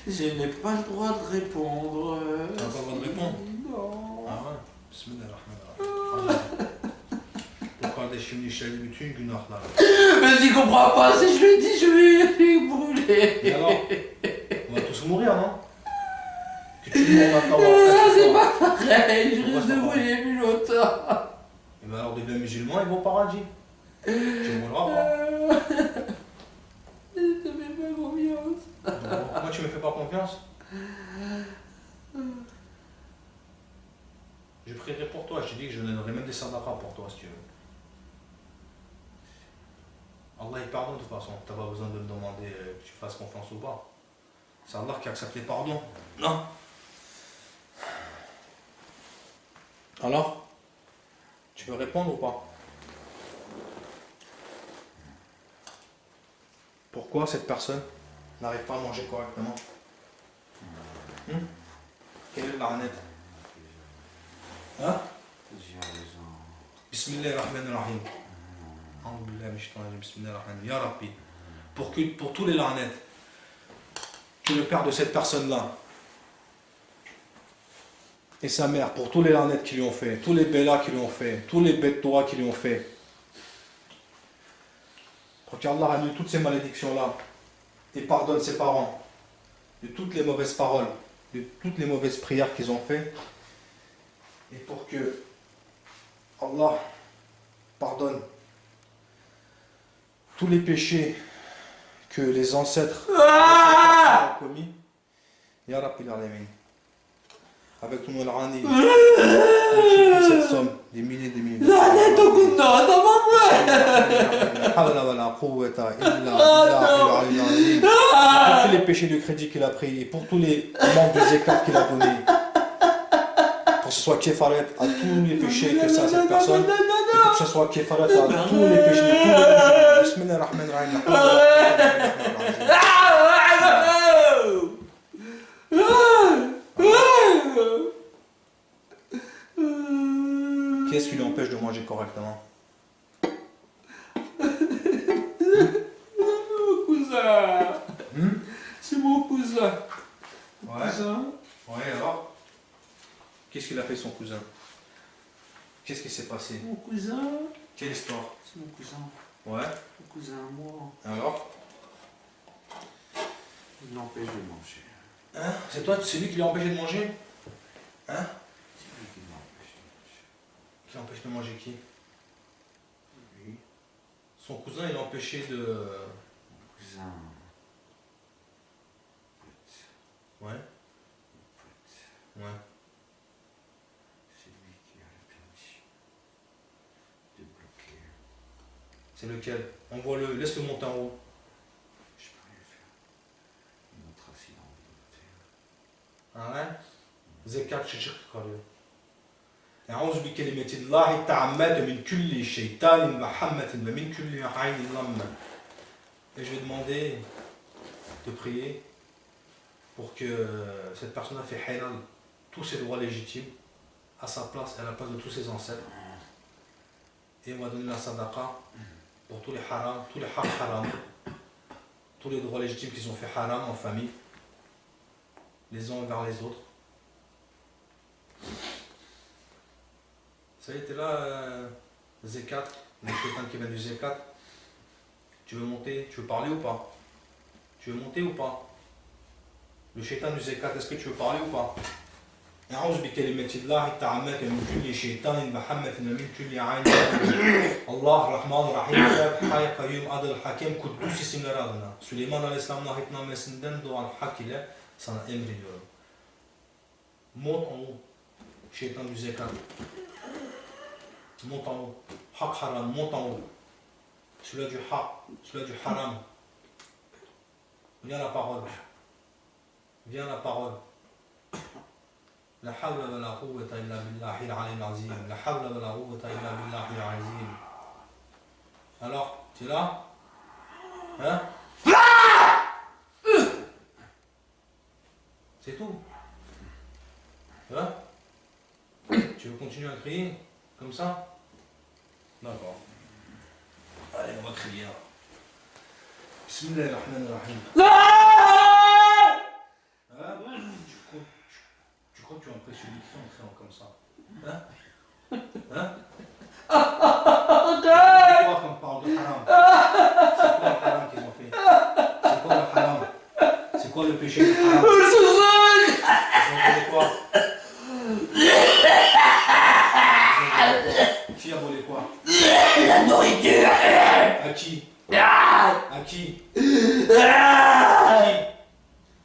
Je n'ai pas le droit de répondre. T'as pas le droit de répondre? Non. Ah ouais? Bismillahirrahmanirrahim. Pourquoi des chimnies chez lui, tu es là? Mais tu comprends pas, si je le dis, je vais brûler. Et alors? On va tous mourir, non? Que tu mourras maintenant. C'est pas pareil, je Pourquoi risque c'est de pas brûler plus longtemps. Et bien alors deviens musulman et va au paradis. Tu ne mourras pas. Je te fais pas confiance. Donc, pourquoi tu me fais pas confiance? Je prierai pour toi, je te dis que je donnerai même des sadaqas pour toi si tu veux. Allah il pardonne de toute façon, tu n'as pas besoin de me demander que tu fasses confiance ou pas. C'est Allah qui accepte les pardons. Non. Alors, tu veux répondre ou pas? Pourquoi cette personne n'arrive pas à manger correctement? Quelle est la honnête? Hein? Bismillahirrahmanirrahim. Ya Rabbi, pour tous les larnettes, tu es le père de cette personne-là et sa mère, pour tous les larnettes qui lui ont fait, tous les bellas qui lui ont fait, tous les bêtes Torah qui lui ont fait, pour qu'Allah annule toutes ces malédictions-là et pardonne ses parents de toutes les mauvaises paroles, de toutes les mauvaises prières qu'ils ont fait, et pour que Allah pardonne tous les péchés que les ancêtres ont commis. Ya Rabbi l'Alamin. Avec tout le monde, cette somme, des milliers et des milliers. Pour tous les péchés de crédit qu'il a pris et pour tous les manques de zakat qu'il a donné, pour que ce soit kéfaret à tous les péchés que ça a cette personne, et pour que ce soit kéfaret à tous les péchés de tous les péchés. Bismillahirrahmanirrahim. Qu'est-ce qui lui empêche de manger correctement? Mon cousin. C'est mon cousin. Ouais. Cousin. Ouais, alors? Qu'est-ce qu'il a fait son cousin? Qu'est-ce qui s'est passé? Mon cousin. Quelle histoire? C'est mon cousin. Ouais. Mon cousin à moi. Alors? Il l'empêche de manger. Hein? C'est lui qui l'a empêché de manger? Hein? C'est lui qui l'empêche de manger. Qui l'empêche de manger qui? Lui. Son cousin, il l'a empêché de... Mon cousin. Ouais. Ouais. C'est lui qui a la permission de bloquer. C'est lequel? Envoie-le, laisse-le monter en haut. Je peux rien faire. Il montre s'il a envie de le faire. Ah ouais? زكاة شجر قريب. أعوذ بكلمة الله التامة من كل شيطان محمة ومن كل عين لامة. Et je vais demander de prier pour que cette personne a fait halal tous ses droits légitimes à sa place et à la place de tous ses ancêtres. Et on va donner la sadaqa pour tous les haram, tous les haram, tous les droits légitimes qu'ils ont fait haram en famille, les uns envers les autres. Ça y est, t'es là, Z4, le shaitan qui vient du Z4. Tu veux monter? Tu veux parler ou pas? Tu veux monter ou pas? Le shaitan du Z4, est-ce que tu veux parler ou pas? أعوذ بكلمة الله التامة من كل شيطان محمد ومن كل عين الله الرحمن الرحيم حي قيوم adil hakem Kuddus isimleri adına Süleyman Aleyhisselam'ın ahitnamesinden doğan hak ile sana emrediyorum. Monte en haut, shaitan du Z4. Monte en haut. Hak haram, monte en haut. Celui-là du haq, celui-là du haram. Viens la parole. Viens la parole. La hawla wa la quwwata illa billahi al-ali al-azim. La hawla wa la quwwata illa billahi al-azim. Alors, tu es là? Hein? C'est tout. Hein? Tu veux continuer à crier comme ça? D'accord. Allez, on va crier. Bismillahirrahmanirrahim. Hein? Tu crois que tu impressionnes qui en criant comme ça? Hein? Hein? C'est quoi qu'on parle de haram? C'est quoi le haram qu'ils ont fait? C'est quoi le haram? C'est quoi le péché du haram? Ils ont volé quoi? Qui a volé quoi? La nourriture. À qui? À qui? À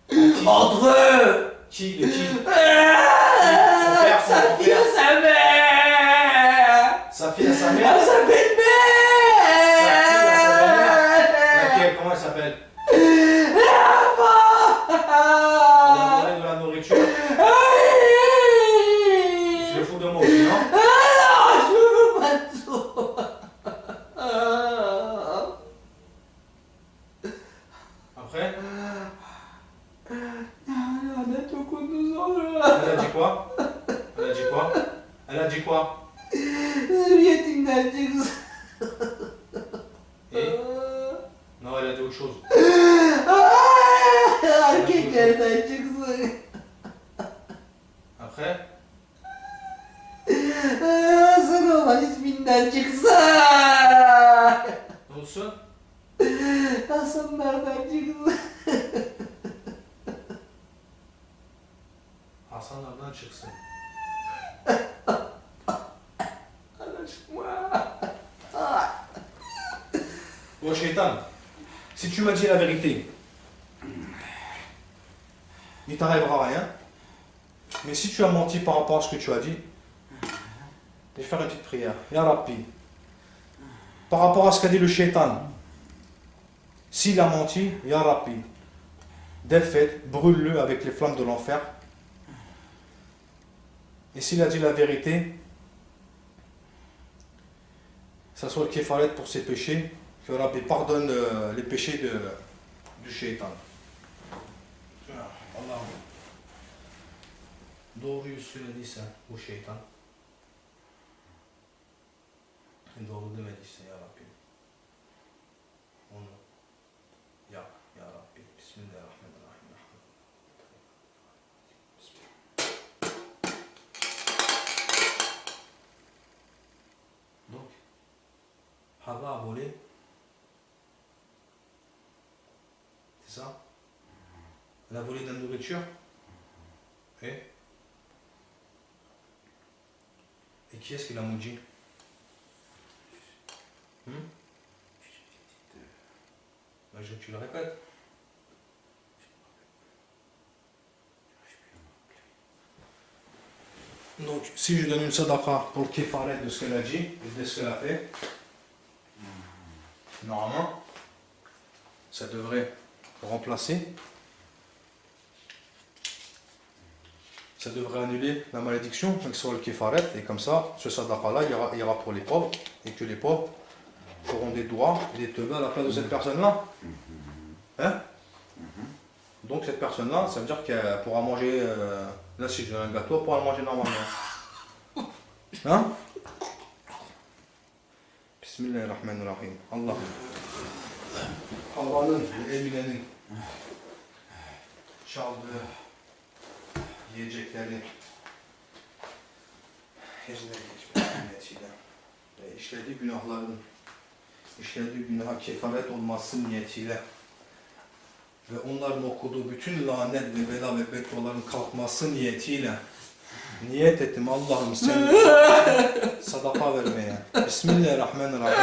qui? Entre eux. Qui? De qui? Sa fille à sa mère. Sa fille à sa À mère? sa belle-mère. Sa fille à sa belle-mère? Laquelle? Comment elle s'appelle? Elle a volé de la nourriture? Tu le fous de moi aussi, non? Je veux pas tout. Après? Elle Elle a dit quoi? Elle a dit quoi? Elle a dit quoi? Et? Non, elle a dit autre chose. Après? L'autre seul? Hasan nereden çıksın? Bon, Shaitan, si tu m'as dit la vérité, il t'arrivera rien. Mais si tu as menti par rapport à ce que tu as dit, je vais faire une petite prière. Ya Rabbi, par rapport à ce qu'a dit le Shaitan, s'il a menti, Ya Rabbi, défaite, brûle-le avec les flammes de l'enfer. Et s'il a dit la vérité, ça soit le kifaret pour ses péchés, que Rabbi pardonne les péchés du Shaitan. Allah'ım doğruyu söylediyse bu şeytan, doğru demediyse ya Rabbi, onu yap ya Rabbi. Bismillahirrahmanirrahim. Hawa a volé. C'est ça? Elle a volé de la nourriture. Et qui est-ce qui l'a maudit? Tu le répètes. Donc, si je donne une sadaqa pour le kifaret de ce qu'elle a dit et de ce qu'elle a fait, normalement, ça devrait remplacer, ça devrait annuler la malédiction, donc sur le kifaret, et comme ça, ce sadaqa-là ira pour les pauvres, et que les pauvres feront des doigts et des tevas à la place de cette personne-là. Hein? Donc cette personne-là, ça veut dire qu'elle pourra manger, là si je donne un gâteau, elle pourra le manger normalement. Hein? Bismillahirrahmanirrahim. Allah. Allah'ın eminenin çaldığı yiyecekleri hezine geçmek niyetiyle ve işlediği günaha kefaret olması niyetiyle ve onların okuduğu bütün lanet ve bela ve bedduaların kalkması niyetiyle niyet ettim Allah'ım sen sadaka vermeye. Bismillahirrahmanirrahim.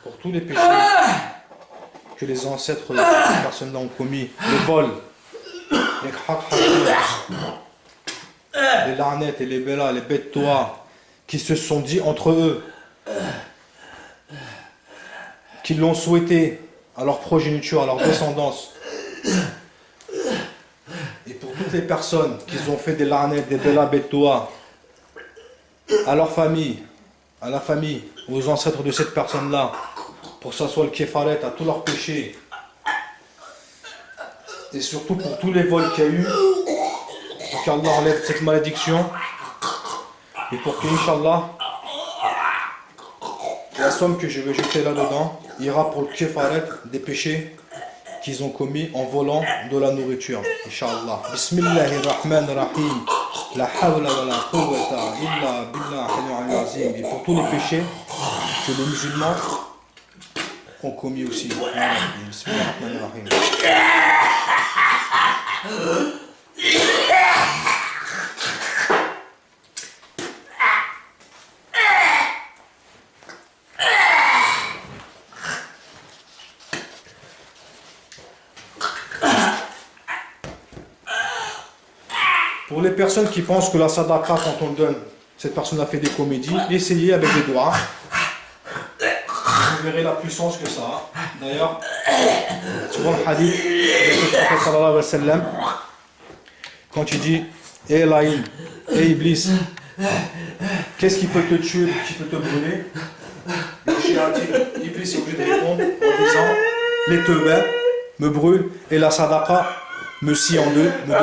Pour tous les péchés que les ancêtres de ces personnes-là ont commis, le vol, les larnettes et les bélas, les bêtes toits, qui se sont dit entre eux, qui l'ont souhaité à leur progéniture, à leur descendance, et pour toutes les personnes qui ont fait des larnettes, des bélas, bêtes toits, à leur famille, à la famille, aux ancêtres de cette personne-là, pour que ça soit le kéfaret à tous leurs péchés, et surtout pour tous les vols qu'il y a eu, pour qu'Allah enlève cette malédiction, et pour que, Inch'Allah, la somme que je vais jeter là-dedans ira pour le kéfaret des péchés qu'ils ont commis en volant de la nourriture, Inch'Allah. Bismillahirrahmanirrahim. La hawla wa la quwwata illa billah al-azim. Et pour tous les péchés que les musulmans ont commis aussi. Bismillahirrahmanirrahim. Pour les personnes qui pensent que la sadaqa, quand on le donne, cette personne a fait des comédies, essayez avec les doigts. Vous verrez la puissance que ça a. D'ailleurs, tu vois le hadith du prophète sallallahu alayhi wa sallam, quand il dit « Eh Laïn, eh Iblis, qu'est-ce qui peut te tuer, qui peut te brûler ?» Le shi'ati, Iblis est obligé de répondre en disant « Les teubins me brûlent et la sadaqa me scie en deux, me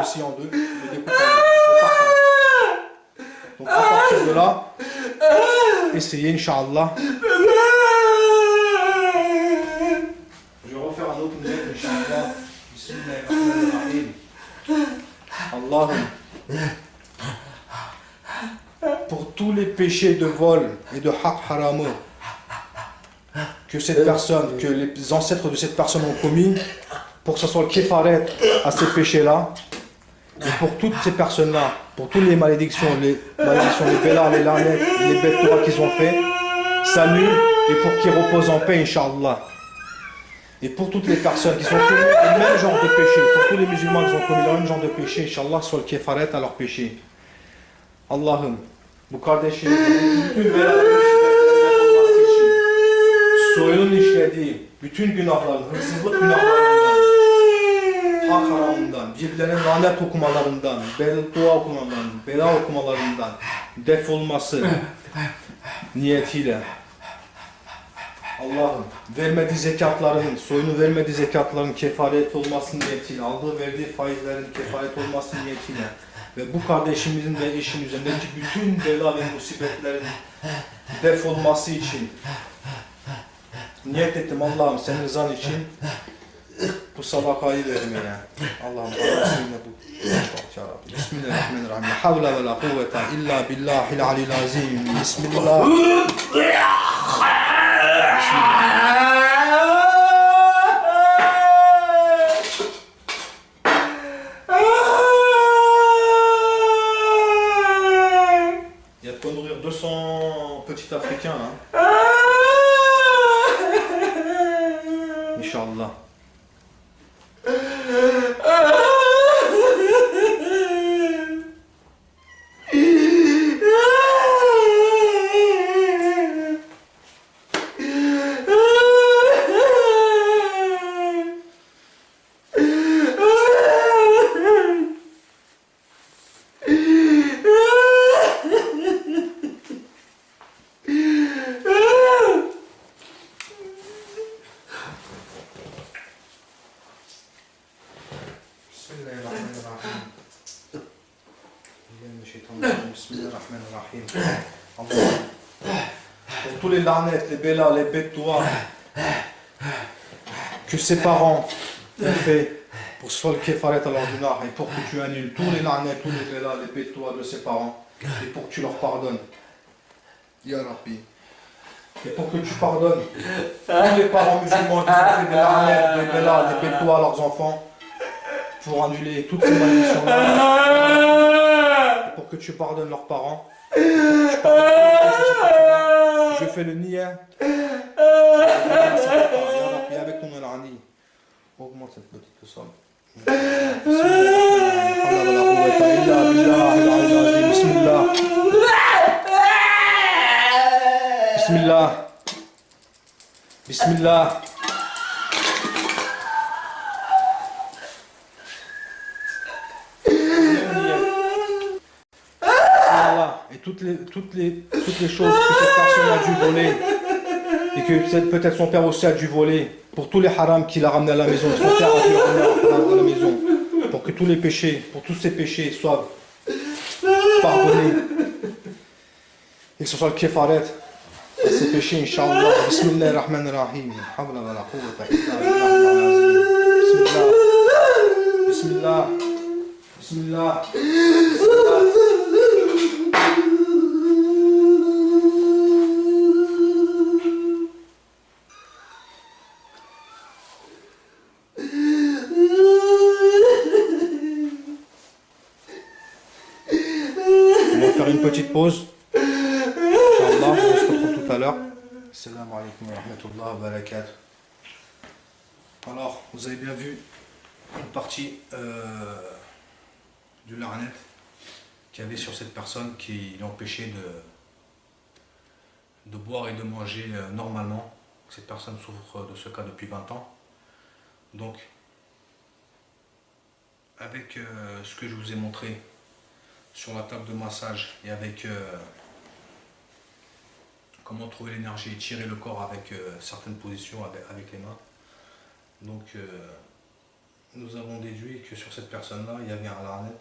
aussi en deux, me découpe en deux. Donc à partir de là, essayez, Inch'Allah. Je vais refaire un autre net, Inch'Allah. Bismillahirrahmanirrahim. Allahum. Pour tous les péchés de vol et de haq haramou que cette personne, que les ancêtres de cette personne ont commis, pour que ce soit le kéfaret à ces péchés-là, et pour toutes ces personnes-là, pour toutes les malédictions, les bélas, les larnettes, les bêtes tois qu'ils ont fait, s'annulent et pour qu'ils reposent en paix, Inch'Allah. Et pour toutes les personnes qui ont commis le même genre de péché, pour tous les musulmans qui ont commis le même genre de péché, Inch'Allah, soit le kéfaret à leur péché. Allah'ım bu kardeşimizin bütün belaları musibetlerine olması için soyunun işlediği bütün günahların, hırsızlık günahlarından, hak haramından, birilerine lanet okumalarından, dua okumalarından, bela okumalarından defolması niyetiyle Allah'ım vermediği zekatların, soyunu vermediği zekatların kefaret olması niyetiyle, aldığı verdiği faizlerin kefaret olması niyetiyle ve bu kardeşimizin ve eşin üzerindeki bütün bela ve musibetlerin defolması için niyet ettim Allah'ım senin rızan için bu sadakayı vermeye. Allah'ım Allah'ım bu. Bismillahirrahmanirrahim. La havle ve la kuvvete illa billahil aliyyil azim. Bismillah. Il y a de quoi nourrir 200 petits Africains, hein. Inch'Allah. Bismillahirrahmanirrahim. Allah. Pour tous les lanettes, les bélas, les bêtois que ses parents ont fait pour sol kefaret à l'ordinaire et pour que tu annules tous les lanettes, tous les bélas, les bêtois de ses parents et pour que tu leur pardonnes. Ya Rabbi. Et pour que tu pardonnes tous les parents musulmans qui ont fait des lanettes, des bélas, des bêtois à leurs enfants pour annuler toutes ces malédictions-là. Pour que tu pardonnes leurs parents. Je fais le niya. Avec ton alani. Augmente cette petite somme. Bismillah. Bismillah. Bismillah. Et toutes les choses que cette personne a dû voler et que peut-être son père aussi a dû voler, pour tous les harams qu'il a ramenés à la maison, son père a dû ramener à la maison, pour que tous les péchés, pour tous ces péchés soient pardonnés et que ce soit le kefaret à ces péchés, Inch'Allah. Bismillahirrahmanirrahim. Bismillah. Bismillah. Bismillah. On va faire une petite pause. Inch'Allah, on se retrouve tout à l'heure. Assalamu alaikum wa rahmatullahi wa barakatuh. Alors, vous avez bien vu une partie du larnet qu'il y avait sur cette personne qui l'empêchait de boire et de manger normalement. Cette personne souffre de ce cas depuis 20 ans. Donc, avec ce que je vous ai montré sur la table de massage et avec comment trouver l'énergie et tirer le corps avec certaines positions avec les mains. Donc nous avons déduit que sur cette personne-là, il y avait un larnet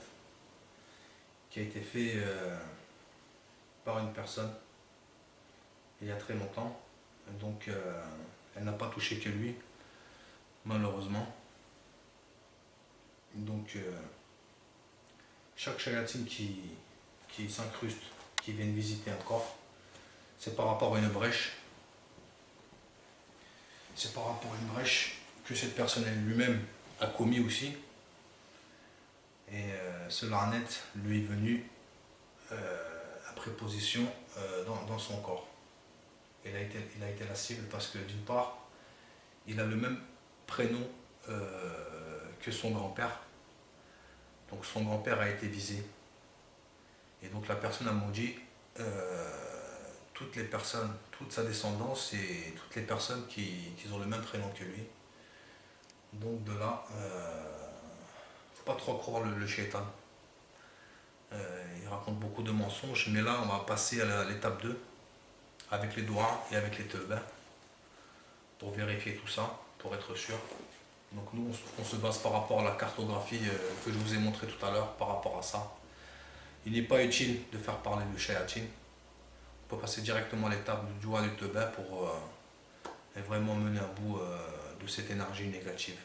qui a été fait par une personne il y a très longtemps. Donc elle n'a pas touché que lui, malheureusement. Donc chaque chayatine qui s'incruste, qui viennent visiter un corps, c'est par rapport à une brèche. C'est par rapport à une brèche que cette personne lui-même a commis aussi. Et ce larnet lui est venu après position dans son corps. Il a été la cible parce que d'une part, il a le même prénom que son grand-père. Donc son grand-père a été visé. Et donc la personne a maudit toutes les personnes, toute sa descendance et toutes les personnes qui ont le même prénom que lui. Donc de là, faut pas trop croire le shaitan. Il raconte beaucoup de mensonges, mais là on va passer à l'étape 2 avec les doigts et avec les tevbas pour vérifier tout ça, pour être sûr. Donc nous on se base par rapport à la cartographie que je vous ai montré tout à l'heure par rapport à ça. Il n'est pas utile de faire parler le shayatin. On peut passer directement à l'étape du doigt du tevbah pour vraiment mener à bout de cette énergie négative,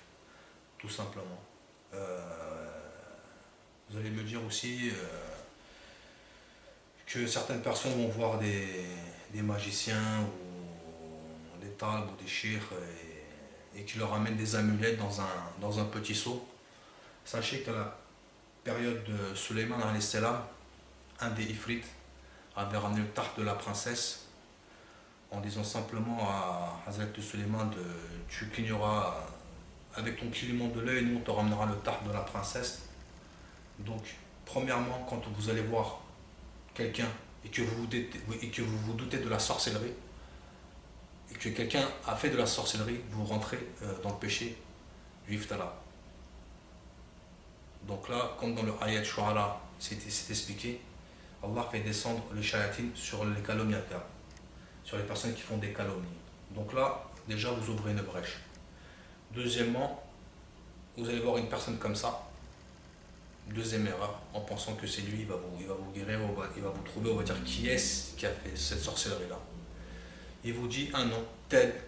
tout simplement. Vous allez me dire aussi que certaines personnes vont voir des magiciens ou des talibs ou des chirs et qui leur amènent des amulettes dans un petit seau. Sachez qu'à la période de Suleiman alayhi salam, un des ifrites avait ramené le tarte de la princesse en disant simplement à Hazrat Suleiman tu cligneras avec ton clignement de l'œil, nous on te ramènera le tarte de la princesse. Donc premièrement, quand vous allez voir quelqu'un et que vous vous doutez de la sorcellerie et que quelqu'un a fait de la sorcellerie, vous rentrez dans le péché du iftara. Donc là, comme dans le ayat Shu'ara, c'est expliqué, Allah fait descendre le shayatin sur les calomniateurs, sur les personnes qui font des calomnies. Donc là, déjà, vous ouvrez une brèche. Deuxièmement, vous allez voir une personne comme ça, deuxième erreur, en pensant que c'est lui, il va vous guérir, il va vous trouver, on va dire qui est-ce qui a fait cette sorcellerie-là. Il vous dit un nom, tel.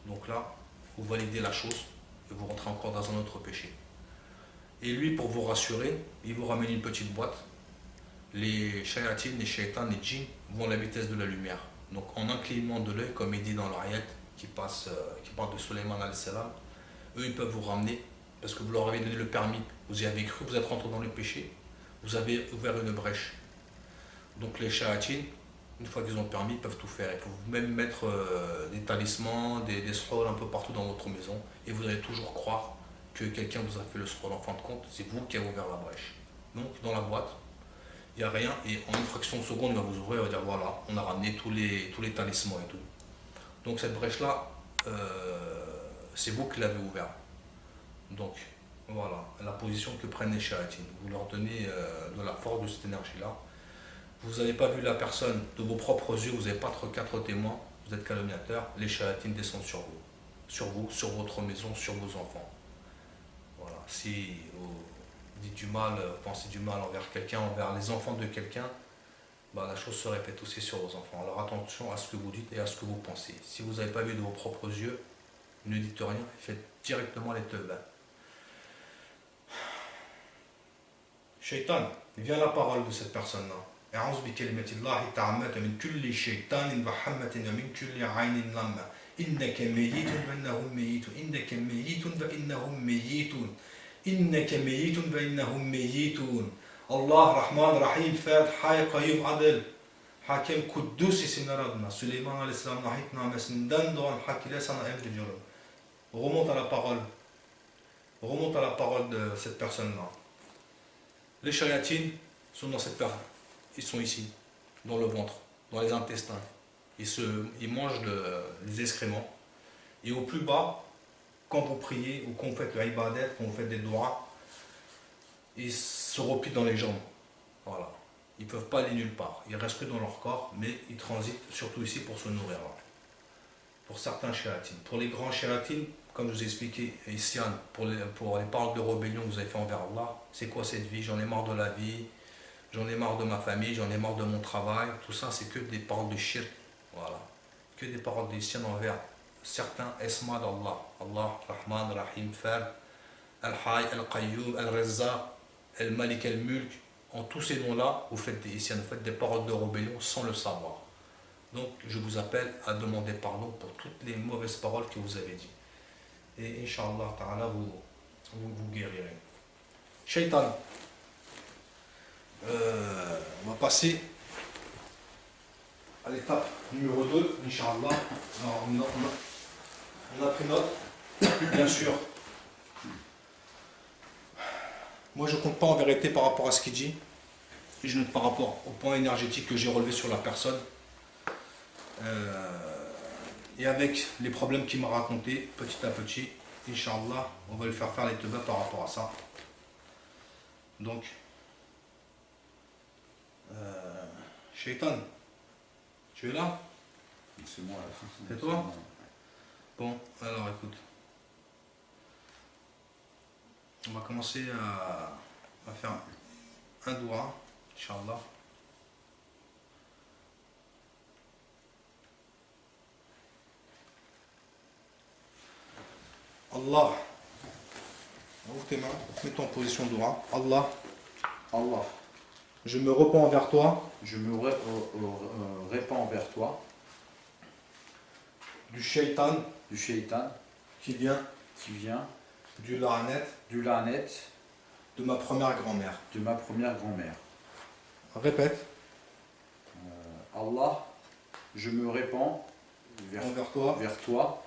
Donc là, vous validez la chose et vous rentrez encore dans un autre péché. Et lui, pour vous rassurer, il vous ramène une petite boîte. Les shayatines, les shaitans, les djinns vont à la vitesse de la lumière. Donc en un clignement de l'œil, comme il dit dans l'ayat qui parle de Suleiman alayhi salam, eux ils peuvent vous ramener parce que vous leur avez donné le permis, vous y avez cru, vous êtes rentré dans le péché, vous avez ouvert une brèche. Donc les shayatines, une fois qu'ils ont le permis, ils peuvent tout faire. Ils peuvent même mettre des talismans, des scrolls un peu partout dans votre maison et vous allez toujours croire que quelqu'un vous a fait le scroll. En fin de compte, c'est vous qui avez ouvert la brèche. Donc dans la boîte, il n'y a rien et en une fraction de seconde, il va vous ouvrir et va dire voilà, on a ramené tous les talismans et tout. Donc cette brèche-là, c'est vous qui l'avez ouverte. Donc voilà, la position que prennent les shayatines. Vous leur donnez de la force de cette énergie-là. Vous n'avez pas vu la personne de vos propres yeux, vous n'avez pas quatre témoins, vous êtes calomniateur, les shayatines descendent sur vous, sur votre maison, sur vos enfants. Voilà, si vous dites du mal, pensez du mal envers quelqu'un, envers les enfants de quelqu'un, la chose se répète aussi sur vos enfants. Alors attention à ce que vous dites et à ce que vous pensez. Si vous n'avez pas vu de vos propres yeux, ne dites rien, faites directement les tevbas. Shaitan, vient la parole de cette personne-là. أعوذ بكلمة الله التامة من كل شيطان وحمة ومن كل عين لامة إنك ميت فإنهم ميتون إنك ميت فإنهم ميتون إنك ميت فإنهم ميتون Allah, Rahman, Rahim, Fad, Hay, Qayyum, Adel, Hakem, Kuddus isimler adına Süleyman Aleyhisselam'ın ahitnamesinden doğan hak ile sana emrediyorum. Remonte à la parole de cette personne-là. Les shayatines sont dans cette personne. Ils sont ici, dans le ventre, dans les intestins. Ils mangent les excréments. Et au plus bas, quand vous priez ou quand vous faites le ibadet, quand vous faites des doigts, ils se replient dans les jambes. Voilà. Ils ne peuvent pas aller nulle part. Ils restent que dans leur corps, mais ils transitent surtout ici pour se nourrir. Pour certains shayatines. Pour les grands shayatines, comme je vous ai expliqué, ici, pour les paroles de rébellion que vous avez fait envers Allah, c'est quoi cette vie? J'en ai marre de la vie, j'en ai marre de ma famille, j'en ai marre de mon travail. Tout ça, c'est que des paroles de shirk. Voilà. Que des paroles d'isyan envers certains esma d'Allah. Allah, Rahman, Rahim, Fal, Al-Hay, Al-Qayyum, Al-Razzaq, Al-Malik, Al-Mulk. En tous ces noms-là, vous faites des isyan, vous faites des paroles de rébellion sans le savoir. Donc, je vous appelle à demander pardon pour toutes les mauvaises paroles que vous avez dites. Et Inch'Allah Ta'ala, vous guérirez. Shaitan. On va passer à l'étape numéro 2, Inch'Allah. Alors, on a pris note, bien sûr. Moi, je ne compte pas en vérité par rapport à ce qu'il dit. je note par rapport au point énergétique que j'ai relevé sur la personne. Et avec les problèmes qu'il m'a racontés, petit à petit, Inch'Allah, on va lui faire les tebas par rapport à ça. Donc, Shaitan, tu es là? C'est moi là. C'est toi? Bon, alors écoute. On va commencer à faire un doua, Inch'Allah. Allah, ouvre tes mains, mets-toi en position doua. Allah, Allah, je me repens envers toi je me répands vers toi du shaitan du shaitan qui vient qui vient du la'anet du la'anet de ma première grand-mère. de ma première grand-mère. Répète, Allah, je me répands envers toi vers toi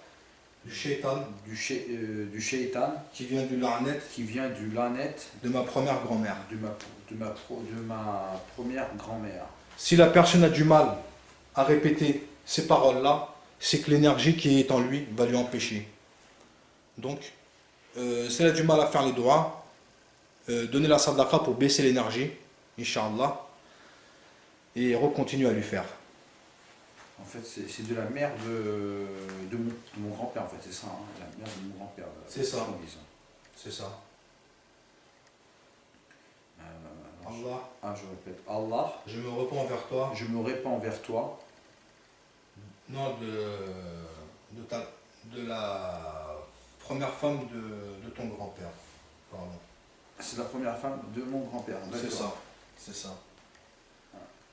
du shaitan du shaitan qui vient du la'anet qui vient du la'anet de ma première grand-mère. de ma première grand-mère. Si la personne a du mal à répéter ces paroles-là, c'est que l'énergie qui est en lui va lui empêcher. Donc, si elle a du mal à faire les doigts, donnez la sadaqa pour baisser l'énergie, Inch'Allah, et recontinue à lui faire. En fait, c'est de la mère de mon grand-père, en fait, c'est ça, hein, la mère de mon grand-père. C'est ça. qu'on dise. C'est ça. Allah, je répète, Allah, je me repens vers toi, je me répands vers toi, nom de la première femme de ton grand-père. Pardon. c'est la première femme de mon grand-père. C'est ça. C'est ça.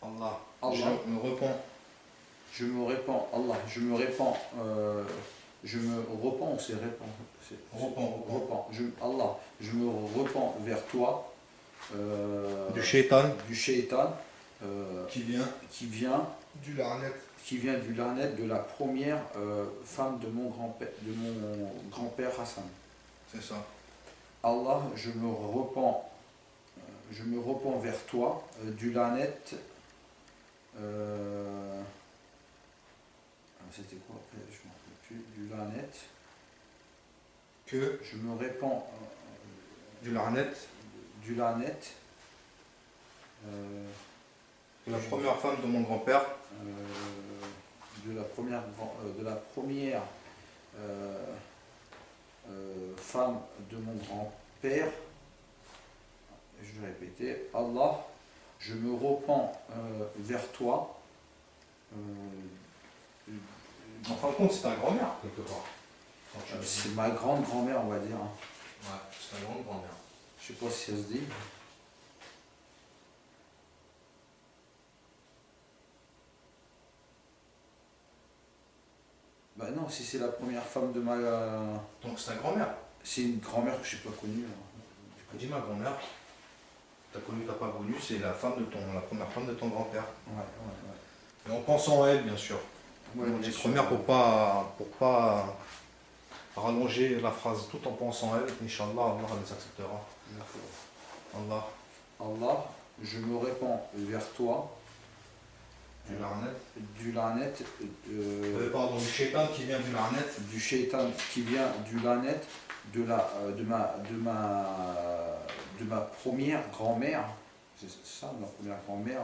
Allah, Allah. je me repens. Je me répands, Allah, je me répands, je me repens, ou c'est répand, Repens. Allah, je me repens vers toi, Du shaitan du shaitan, qui vient du la'anet qui vient du la'anet de la première femme de mon grand-père Hassan. C'est ça. Allah, je me repens vers toi du la'anet. C'était quoi après? Je ne me rappelle plus. Du la'anet. Que Je me répands du la'anet du la'anet. de la première femme de mon grand-père De la première femme de mon grand-père. Je vais répéter. Allah, je me repens vers toi. En fin de compte, c'est ta grand-mère, quelque part. C'est ma grande-grand-mère, on va dire. Ouais, c'est ta grande grand-mère. Je sais pas si ça se dit. Bah non, si c'est la première femme de ma... Donc c'est ta grand-mère. C'est une grand-mère que je n'ai pas connue. Dis ma grand-mère. T'as connu, t'as pas connu, c'est la première femme de ton grand-père. Ouais. Et en pensant à elle, bien sûr. Ouais, On bien dit sûr. première pour pas rallonger la phrase tout en pensant à elle. Inch'Allah, Allah les acceptera. Allah, Allah, je me répands vers toi. du la'anet. Du la'anet. Pardon, du shaitan qui vient du la'anet. Du shaitan qui vient du la'anet de ma première grand-mère. C'est ça, ma première grand-mère.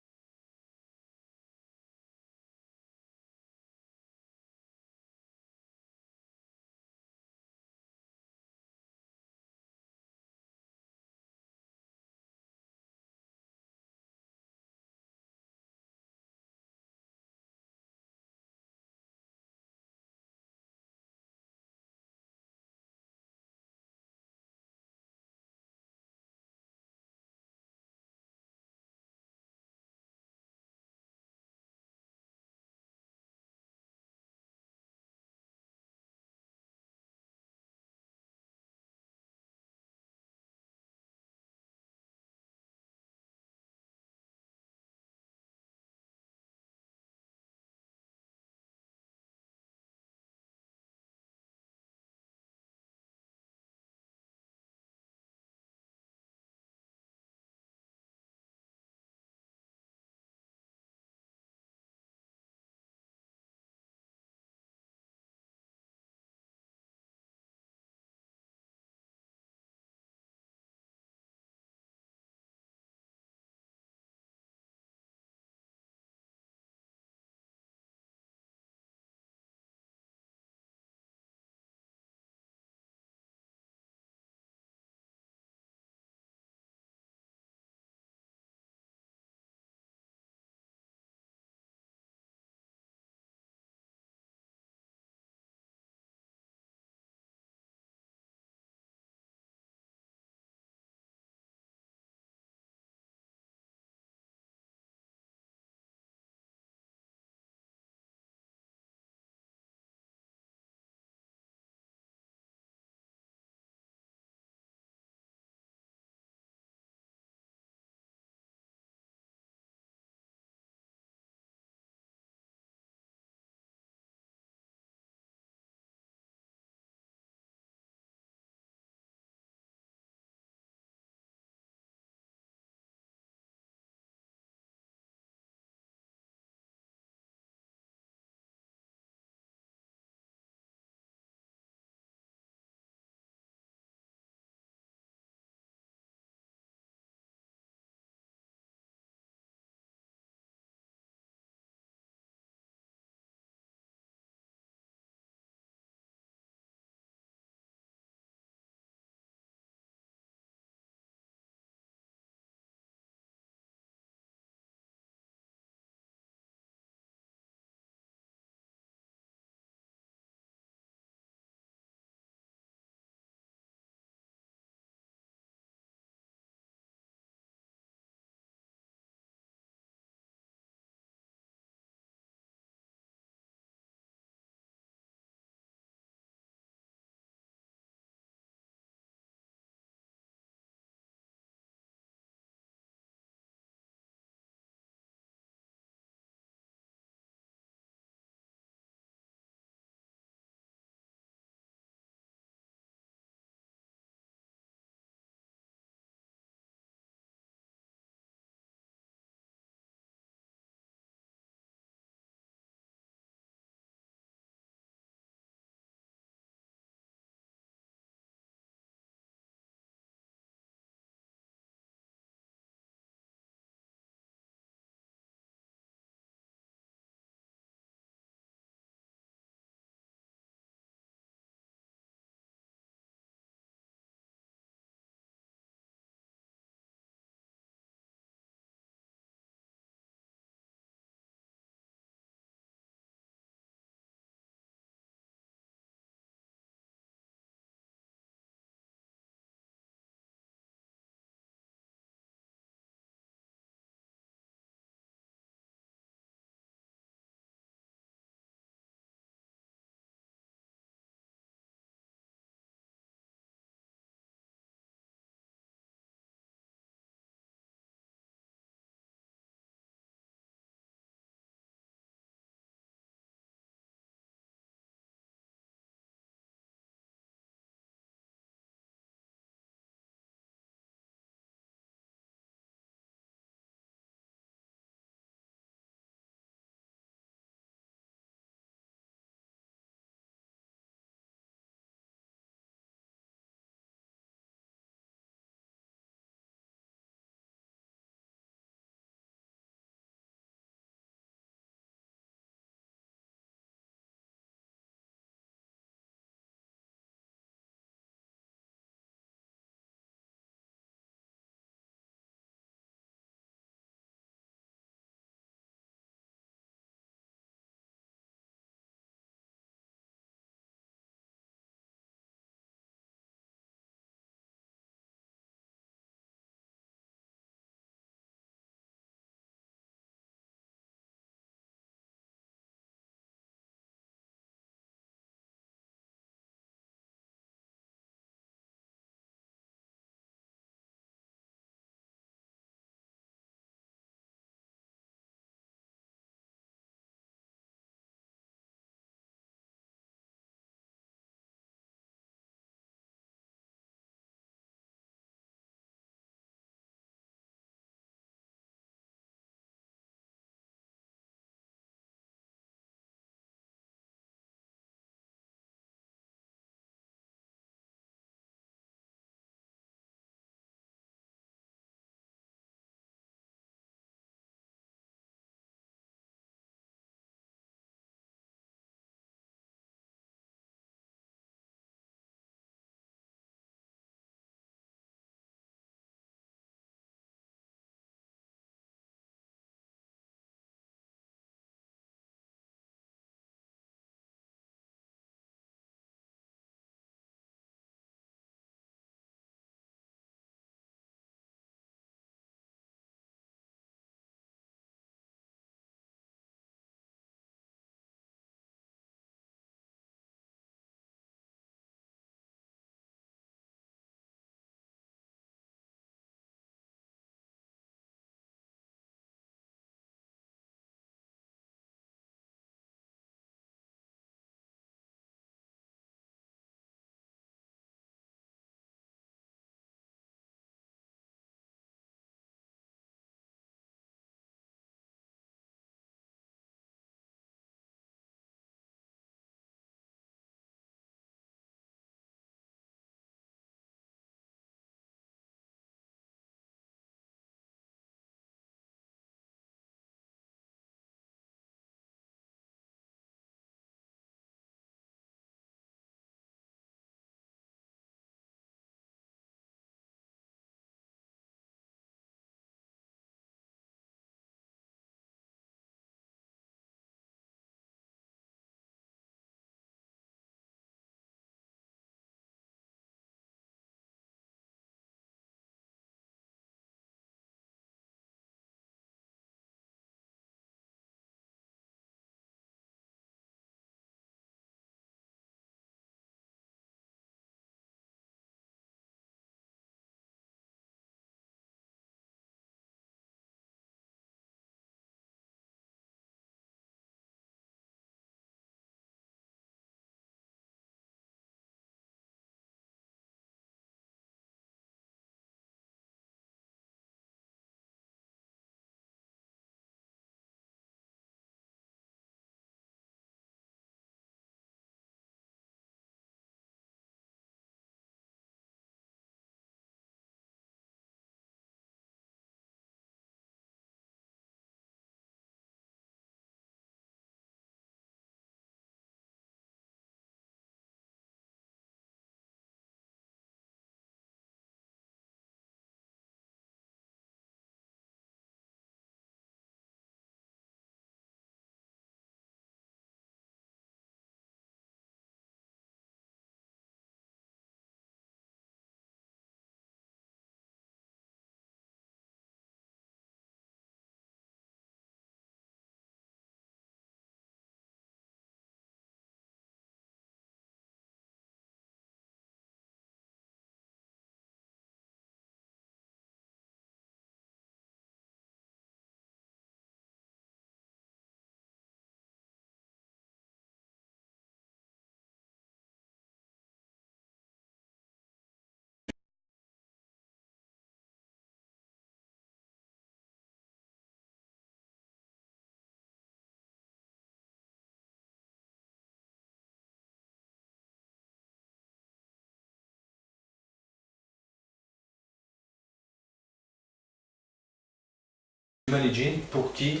Les djinns, pour qui?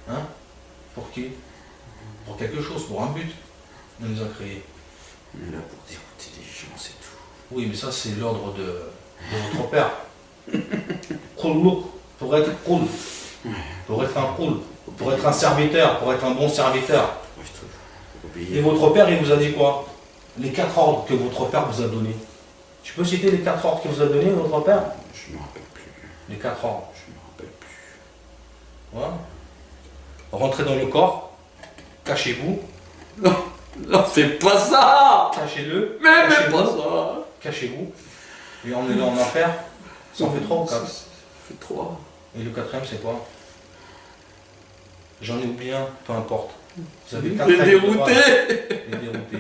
Hein? Pour qui? Pour quelque chose, pour un but. On les a créés. On est là pour dérouter les gens, c'est tout. Oui, mais ça c'est l'ordre de votre père. Qullouk, pour être qul, pour être un qul, pour être un serviteur, pour être un bon serviteur. Et votre père, il vous a dit quoi? Les 4 ordres que votre père vous a donnés. Tu peux citer les 4 ordres qu'il vous a donnés, votre père? Je ne me rappelle plus. Les 4 ordres. Je ne me rappelle plus. Voilà. Rentrez dans le corps, cachez-vous. Non, non, fais pas ça! Cachez-le. Mais cachez-vous, pas ça! Cachez-vous. Et emmenez-le en enfer. Ça en fait 3 ou 4? Ça fait 3. Et le 4e, c'est quoi? J'en ai oublié un, peu importe. Vous avez 4 Les règles de déroutés! base. Les déroutés.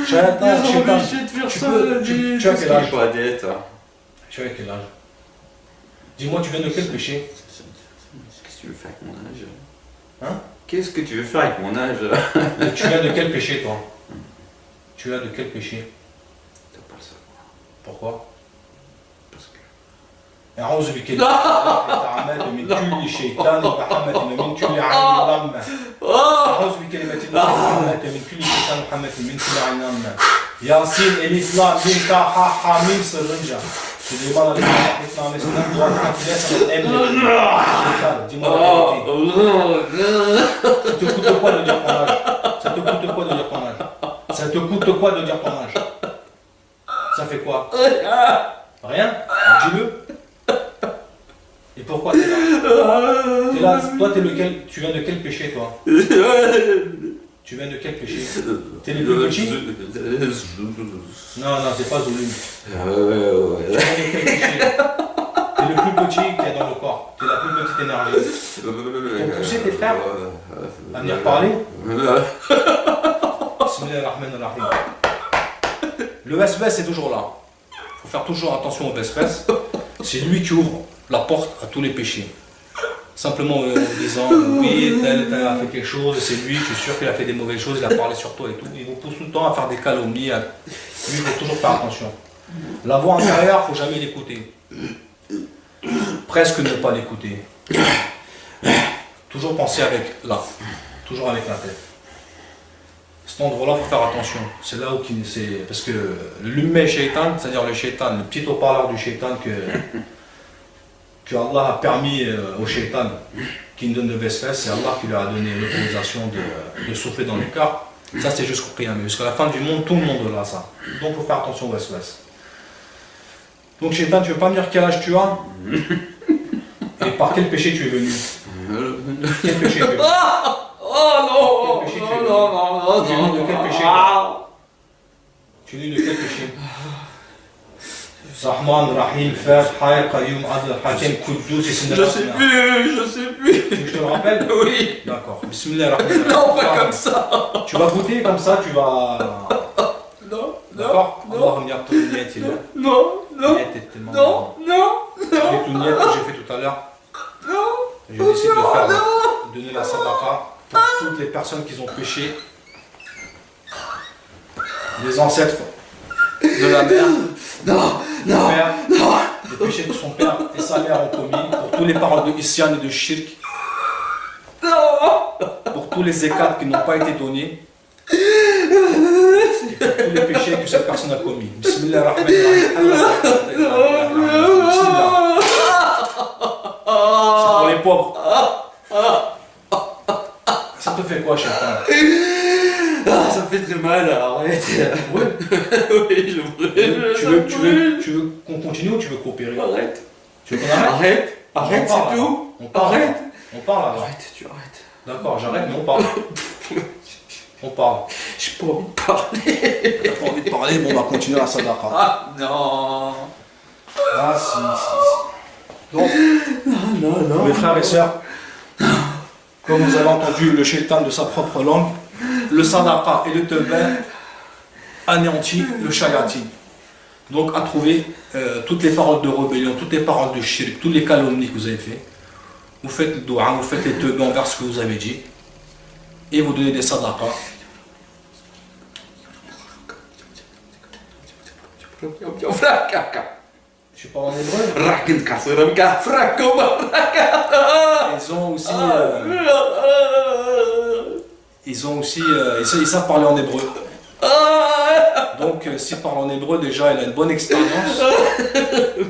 Shaitan, Ils ont Shaitan, obligé de faire tu ça! peux- tu as quel âge? Pas d'être. Tu as quel âge? Dis-moi, tu viens de quel péché? Qu'est-ce que tu veux faire avec mon âge? Hein? Qu'est-ce que tu veux faire avec mon âge? Tu viens de quel péché, toi? Tu viens de quel péché? T'as pas le savoir. Pourquoi? Parce que. أعوذ بكلمة الله من كل شيطان وحمد من كل عين لامة. أعوذ بكلمة الله من كل شيطان وحمد من كل عين لامة. Yasin, Elif, Lam, Mim, Ta, Ha, Ha, Mim sırrınca. Süleyman Aleyhisselam Aleyhisselam dua etmesinden emredin. Dis-moi la vérité. Ça te coûte quoi de dire ton âge? Ça te coûte quoi de dire ton âge? Ça te coûte quoi de dire ton âge? Ça fait quoi? Rien? Dis-le. Et pourquoi t'es là? T'es là, toi tu viens de quel péché toi? Tu viens de quel péché? T'es le plus petit? Non, non, t'es pas Zoulim. Tu viens de quel péché? T'es le plus petit qu'il y a dans le corps. T'es la plus petite énergie. T'ont poussé tes frères à venir parler? Bismillahirrahmanirrahim. Le Weswes est toujours là. Il faut faire toujours attention au Weswes. C'est lui qui ouvre la porte à tous les péchés. Simplement en disant oui, tel a fait quelque chose, c'est lui, je suis sûr qu'il a fait des mauvaises choses, il a parlé sur toi et tout. Il vous pousse tout le temps à faire des calomnies. Lui, il faut toujours faire attention. La voix intérieure, il ne faut jamais l'écouter. Presque ne pas l'écouter. Toujours penser avec là, toujours avec la tête. Cet endroit-là, il faut faire attention. C'est là où c'est. Parce que le lummé shaitan, c'est-à-dire le shaitan, le petit haut-parleur du shaitan que Allah a permis au shaitan qui nous donne le Weswes, c'est Allah qui lui a donné l'autorisation de souffler dans les cœurs. Ça, c'est jusqu'au Qiyamah. Jusqu'à la fin du monde, tout le monde a ça. Donc, il faut faire attention au Weswes. Donc, shaitan, tu ne veux pas me dire quel âge tu as? Et par quel péché tu es venu? Quel péché tu es venu? Oh non! Quel péché Oh non, non, non, Tu es venu de quel péché? Tu es venu de quel péché? Rahman, Rahim, Far, Hay, Qayyum, Adl, Hakim, Quddus, et c'est je sais plus, je sais plus. Tu veux que je te le rappelle? Oui. D'accord. Bismillahirrahmanirrahim. Non, pas comme ça. Tu vas goûter comme ça, tu vas. Non, D'accord? non, Allah me yard ton niette, il est là. non, non, Niette est tellement non, non, Avec le niette que j'ai fait tout à l'heure, non. je décide de faire donner la sadaqa pour toutes les personnes qui ont péché, les ancêtres de la mère, Non, le non, père, non. les péchés que son père et sa mère ont commis, pour tous les paroles de Isyan et de Shirk, pour tous les zekats qui n'ont pas été donnés, et pour tous les péchés que cette personne a commis. Bismillahirrahmanirrahim. Bismillah. C'est pour les pauvres. Ça te fait quoi, Shaitan? Ah, ça me fait très mal, arrête. Oui. Oui, je brûle. Tu veux qu'on continue ou tu veux coopérer? Arrête. Tu veux qu'on arrête? Arrête. Arrête, On parle, c'est tout. on parle. Arrête. On parle alors. Arrête, tu arrêtes. D'accord, j'arrête, mais on parle. On parle. J'ai pas envie de parler. T'as pas envie de parler? Bon, on va continuer la sadaqa. Ah, non. Ah, si. Donc, Non, non. mes frères et sœurs, comme vous avez entendu le shaitan de sa propre langue, le sadaqa et le tawbah anéantit le shayatin. Donc, à trouver toutes les paroles de rébellion, toutes les paroles de shirk, toutes les calomnies que vous avez fait. Vous faites le doua, vous faites les tawbah envers ce que vous avez dit. Et vous donnez des sadaqa. Tu parles en hébreu? Ils savent parler en hébreu. Donc, s'ils parlent en hébreu, déjà, il a une bonne expérience.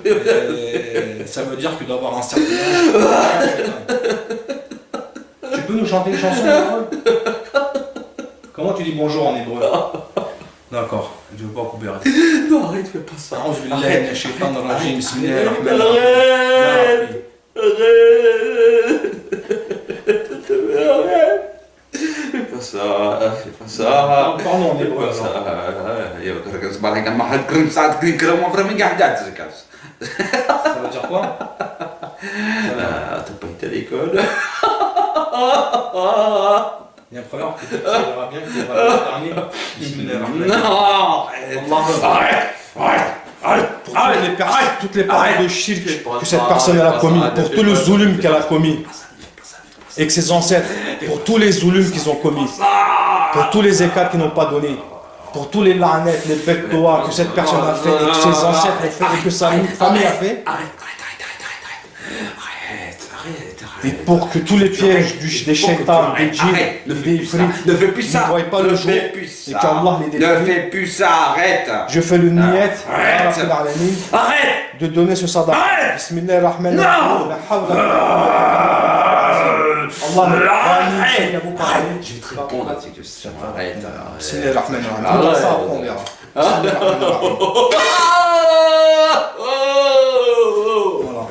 Et ça veut dire qu'il doit avoir un certain âge. Tu peux nous chanter une chanson en hébreu? Comment tu dis bonjour en hébreu? D'accord, je ne veux pas couper. Non, arrête, fais pas ça. Arrête. Fais pas ça. Parlons en hébreu. Ça veut dire quoi? T'as pas été à l'école? Il y a un proverbe qui dira bien qu'il va le dernier. Non, Arrête. Toutes les paroles de shirk que cette personne a commis, pour tous les zulum qu'elle a commis, et que ses ancêtres, pour tous les zulum qu'ils ont commis, pour tous les écarts qu'ils n'ont pas donnés, pour tous les lanettes, les bêtes d'oie que cette personne a fait, et que ses ancêtres ont fait, et que sa famille a fait, et pour que tous les pièges des shaitans, des djinns, des ifrits ne fais plus ça, ne voient pas le jour, et qu'Allah les ne détruit. fais plus ça, arrête. Je fais le niyat Arrête de donner ce sadaqa. Bismillahirrahmanirrahim. Allah vous parler. Je vais te répondre à ces questions. Arrête. Bismillahirrahmanirrahim. On va ça après, on verra. Bismillahirrahmanirrahim. Voilà.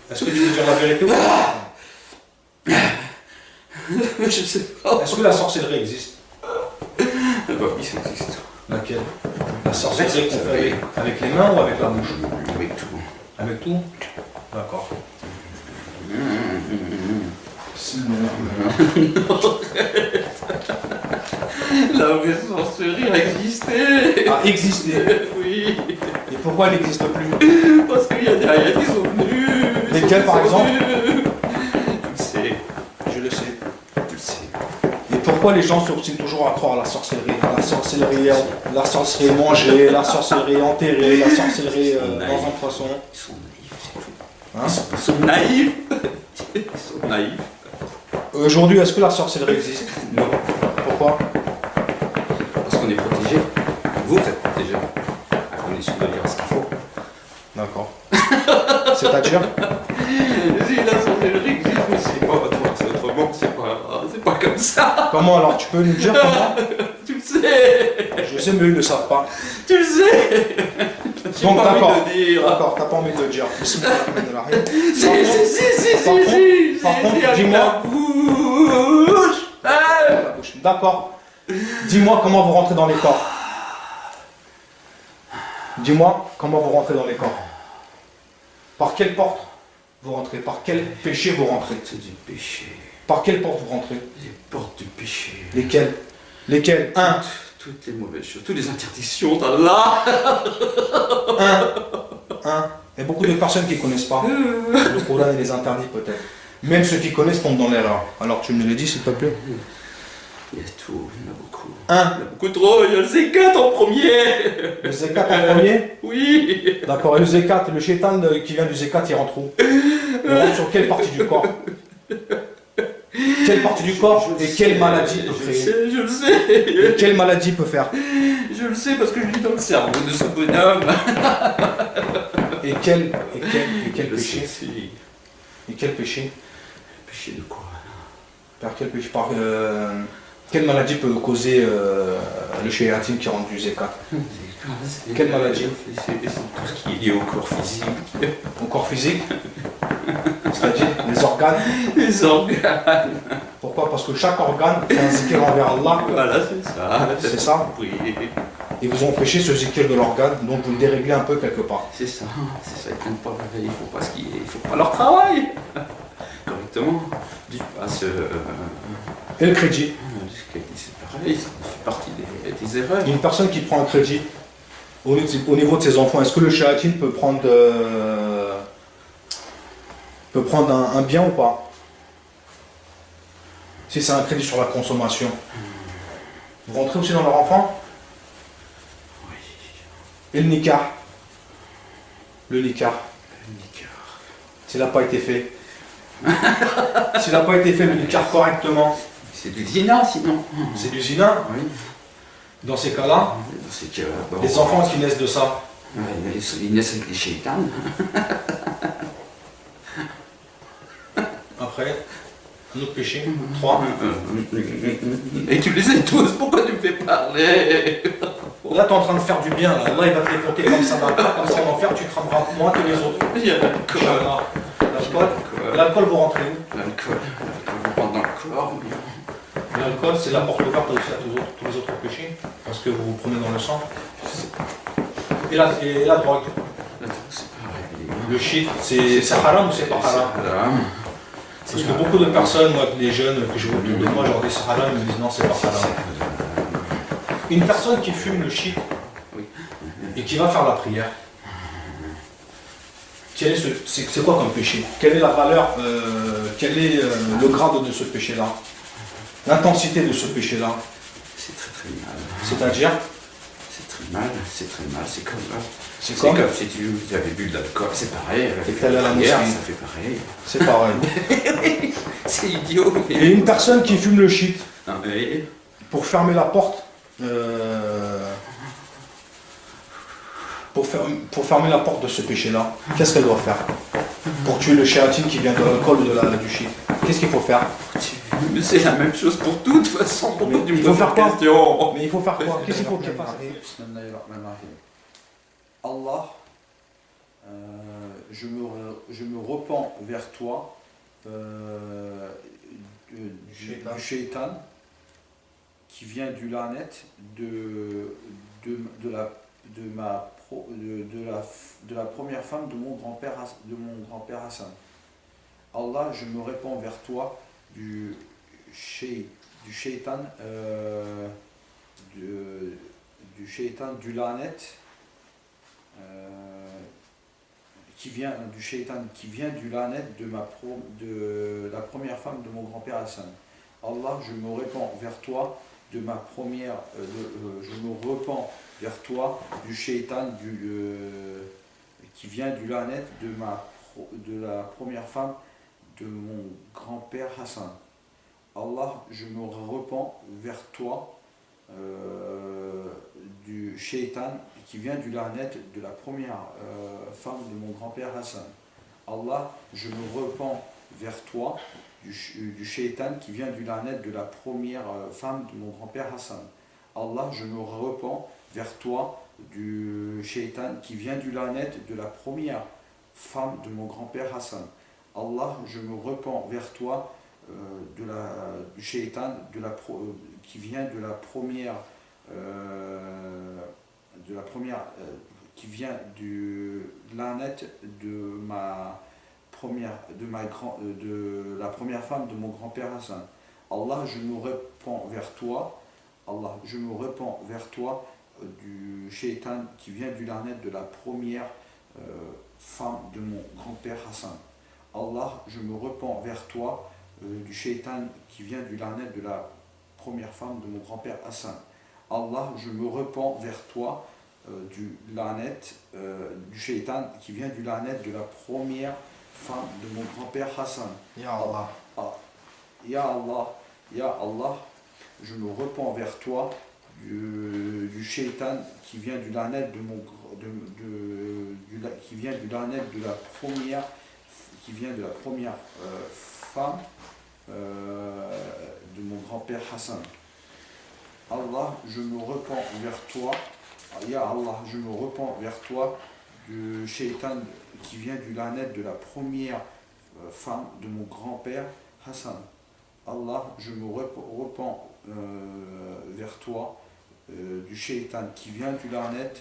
Est-ce que tu veux dire la vérité ou pas? Je sais pas. Est-ce que la sorcellerie existe? Oui, ça existe. Laquelle? La sorcellerie qu'on fait avec les mains ou avec la bouche? Avec tout. Avec tout? D'accord. La vraie sorcellerie a existé. A existé? Oui. Et pourquoi elle n'existe plus? Parce qu'il y a des ayats qui sont venus. Lesquels par exemple? Tu le sais. Je le sais. Tu le sais. Et pourquoi les gens s'obstinent toujours à croire à la sorcellerie mangée, la sorcellerie enterrée, la sorcellerie dans un poisson? Ils sont naïfs, c'est tout. Hein? Ils sont naïfs. Ils sont naïfs. Aujourd'hui, est-ce que la sorcellerie existe? Non. Pourquoi? Parce qu'on est protégé. Vous êtes protégé. À condition de lire ce qu'il faut. D'accord. C'est-à-dire? Si la sorcellerie existe, mais c'est pas autrement, c'est pas comme ça. Comment alors? Tu peux nous dire comment? Tu le sais. Je sais, mais eux ne savent pas. Tu le sais. Donc d'accord. D'accord, t'as pas envie de le dire. Si. Par contre, dis-moi. D'accord. Dis-moi comment vous rentrez dans les corps. Dis-moi comment vous rentrez dans les corps. Par quelle porte vous rentrez? Par quel péché vous rentrez? C'est du péché. Par quelle porte vous rentrez? Les portes du péché. Lesquelles? Lesquelles? Un. Toutes les mauvaises choses, toutes les interdictions d'Allah. Un. Il y a beaucoup de personnes qui ne connaissent pas. Le Coran et les interdits peut-être. Même ceux qui connaissent tombent dans l'erreur. Alors tu me le dis s'il te plaît. Il y a tout, il y en a beaucoup. Un. Il y en a beaucoup trop, il y a le Zekat en premier. Le Zekat en premier? Oui. D'accord, et le Zekat, le shaitan qui vient du Zekat, il rentre où? Il rentre sur quelle partie du corps? Quelle partie du corps et quelle maladie peut créer? Je le sais. Et quelle maladie peut faire? Je le sais parce que je lis dans le cerveau de ce bonhomme. Et quel péché? Et quel péché? Péché de quoi? Par quel péché? Quelle maladie peut causer le shayatin qui rentre du Zekat? Quelle maladie? C'est tout ce qui est lié au corps physique. Au corps physique? C'est-à-dire les organes? Les organes. Pourquoi? Parce que chaque organe fait un zikr envers Allah. Voilà, c'est ça. C'est ça? Oui. Et vous empêchez ce zikr de l'organe, donc vous le déréglez un peu quelque part. C'est ça, ils prennent pas il faut pas ce qu'ils, il faut pas leur travail. Correctement. Du passe. Et le crédit? C'est pareil, ça fait partie des erreurs. Une personne qui prend un crédit au niveau de ses enfants, est-ce que le shayatin peut prendre un bien ou pas? Si c'est un crédit sur la consommation, vous rentrez aussi dans leur enfant. Et le nikah. Le nikah. S'il n'a pas été fait. S'il n'a pas été fait le nikah correctement. C'est du zina sinon. C'est du zina. Oui. Dans ces cas-là, Dans ces cas-là, bon, les enfants qui naissent de ça. ouais, ils naissent avec des shaitans. Après, un autre péché. 3. Et tu les as tous, pourquoi tu me fais parler? Là, tu es en train de faire du bien. Là, Allah, il va te les compter comme ça. Comme ça, en faire, tu crameras moins que les autres. Il y a l'alcool. L'alcool, vous rentrez où? L'alcool vous rentre dans le corps. L'alcool, c'est la porte ouverte aussi à tous les autres péchés. Parce que vous vous prenez dans le sang. Et la drogue. La drogue, c'est pareil. Le shit, c'est haram ou c'est pas haram? C'est haram. Parce que beaucoup de personnes, moi, les jeunes que je vois autour de moi, je leur dis c'est haram, ils me disent non, c'est pas haram. Une personne qui fume le shit et qui va faire la prière, c'est quoi comme péché? Quelle est la valeur, quel est le grade de ce péché-là? L'intensité de ce péché-là? C'est très très mal. C'est-à-dire? C'est très mal, c'est comme... C'est comme si tu avais bu de l'alcool, c'est pareil. Et que t'allais à la mosquée. Ça fait pareil. C'est pareil. C'est idiot. Mais... Et une personne qui fume le shit, Non, mais... pour fermer la porte, pour fermer la porte de ce péché-là, qu'est-ce qu'elle doit faire? Pour tuer le shéatine qui vient de l'alcool ou du shit, qu'est-ce qu'il faut faire? Mais c'est la même chose pour tout, de toute façon. Pourquoi tu me il faut poses faire cette quoi? question? Mais il faut faire quoi? Qu'est-ce qu'il faut qu'il fasse? Allah, je me repens vers toi du shaitan qui vient du lanet de la première femme de mon grand-père Hassan. Allah, je me répands vers toi du shaitan du lanet qui vient du lanet de la première femme de mon grand-père Hassan. Allah, je me répands vers toi de ma première je me repens vers toi du shaitan qui vient du lanet de la première femme de mon grand-père Hassan. Allah, je me repens vers toi du shaitan qui vient du lanet de la première femme de mon grand-père Hassan. Allah, je me repens vers toi du shaitan qui vient du lanet de la première femme de mon grand-père Hassan. Allah, je me repens vers toi du shaitan qui vient du lanet de la première femme de mon grand-père Hassan. Allah, je me repens vers toi du shaitan qui vient de la première qui vient du lanet de la première femme de mon grand-père Hassan. Allah, je me repens vers toi. Allah, je me repens vers toi du shaitan qui vient du lanet de la première femme de mon grand-père Hassan. Allah, je me repens vers toi du shaitan qui vient du lanet de la première femme de mon grand-père Hassan. Allah, je me repens vers toi du lanet, du shaitan qui vient du lanet de la première femme de mon grand-père Hassan. Ya Allah. Ya Allah, Ya Allah, je me repens vers toi du shaitan qui vient du lanet qui vient du lanet de la première femme de mon grand-père Hassan. Allah, je me repens vers toi. Ya Allah, je me repens vers toi du shaitan qui vient du lanet de la première femme de mon grand-père Hassan. Allah, je me repens vers toi du shaitan qui vient du lanet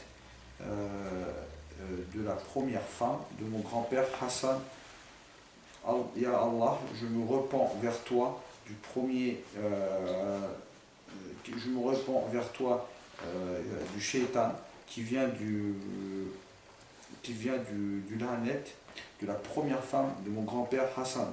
de la première femme de mon grand-père Hassan. Ya Allah, je me repens vers toi du premier je me repens vers toi du shaitan qui vient du lanet de la première femme de mon grand-père Hassan.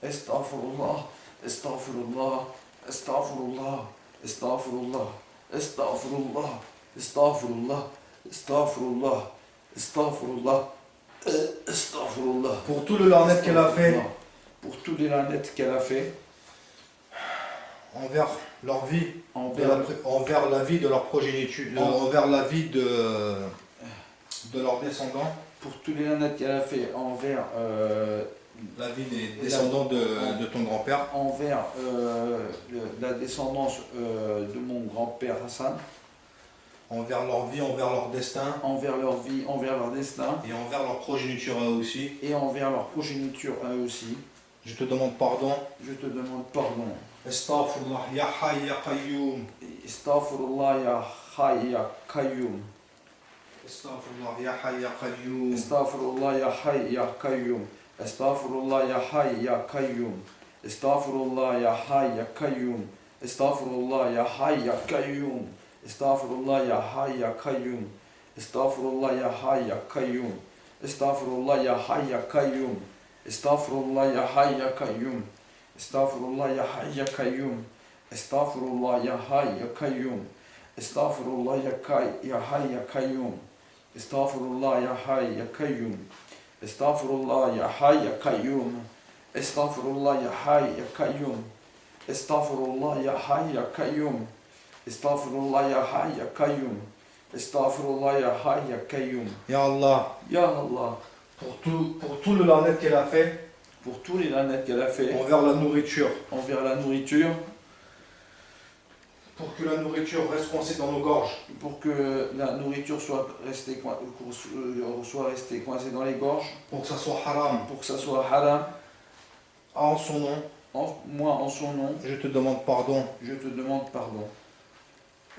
Astaghfirullah, astaghfirullah, astaghfirullah, astaghfirullah, astaghfirullah, astaghfirullah, astaghfirullah, astaghfirullah, astaghfirullah. Pour tout le larnet qu'elle a fait Pour tous les lanettes qu'elle a fait envers leur vie, envers envers la vie de leur progéniture, envers la vie de leurs descendants, pour tous les lanettes qu'elle a fait envers la vie des descendants de ton grand-père, envers la descendance de mon grand-père Hassan, envers leur vie, envers leur destin, envers leur vie, envers leur destin, et envers leur progéniture à eux aussi. et envers leur progéniture à eux aussi. Je te demande pardon. Je te demande pardon. Astaghfirullah, ya Hayy ya Qayyum. Astaghfirullah ya Hayy ya Qayyum. Astaghfirullah, ya Hayy ya Qayyum. Astaghfirullah ya Hayy ya Qayyum. Astaghfirullah ya Hayy ya Qayyum. Astaghfirullah ya Hayy ya Qayyum. Astaghfirullah ya Hayy ya Qayyum. Astaghfirullah ya Hayy ya Qayyum. Astaghfirullah ya Hayy ya Qayyum. Astaghfirullah ya Hayy ya Qayyum. Astaghfirullah ya Hayy ya Qayyum. Astaghfirullah ya Hayy ya Qayyum. Astaghfirullah ya Hayy ya Qayyum. Astaghfirullah ya Hayy ya Qayyum. Astaghfirullah ya Hayy ya Qayyum. Astaghfirullah ya Hayy ya Qayyum. Astaghfirullah ya Hayy ya Qayyum. Astaghfirullah ya Hayy ya Qayyum. Astaghfirullah ya Hayy ya Qayyum. Astaghfirullah ya Hayy ya Qayyum. Ya Allah, Ya Allah, pour tout le larnet qu'elle a fait, pour tous les lanettes qu'elle a fait envers la nourriture, envers la nourriture, pour que la nourriture reste coincée dans nos gorges, pour que la nourriture soit restée coincée dans les gorges, pour que ça soit haram, pour que ça soit haram, en son nom, moi en son nom, je te demande pardon. je te demande pardon.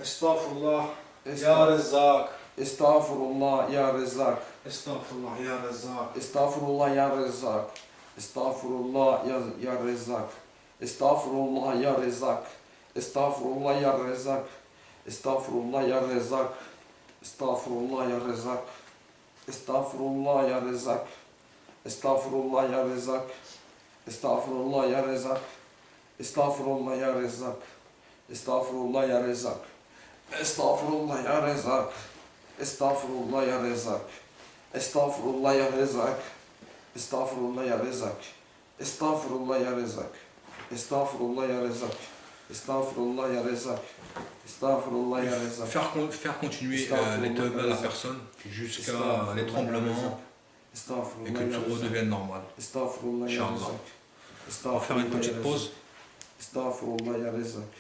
Astaghfirullah, ya Razzaq. Astaghfirullah ya Razzaq. Astaghfirullah, ya Razzaq. Astaghfirullah ya Razzaq. Astaghfirullah ya Razzaq. Astaghfirullah ya Razzaq. Astaghfirullah ya Razzaq. Astaghfirullah ya Razzaq. Astaghfirullah ya Razzaq. Astaghfirullah ya Razzaq. Astaghfirullah ya Razzaq. Astaghfirullah ya Razzaq. Astaghfirullah ya Razzaq. Astaghfirullah ya Razzaq. Astaghfirullah ya Razzaq. Astaghfirullah ya Razzaq. Astaghfirullah ya Razzaq. Astaghfirullah ya Razzaq. Astaghfirullah ya Razzaq. Astaghfirullah ya Razzaq. Astaghfirullah ya Razzaq. Astaghfirullah ya Razzaq. Faire continuer les tawbah à la personne jusqu'à les tremblements et que tout redevienne normal. Astaghfirullah ya Inch'Allah. Razzaq. On va faire une petite pause. Astaghfirullah ya Razzaq.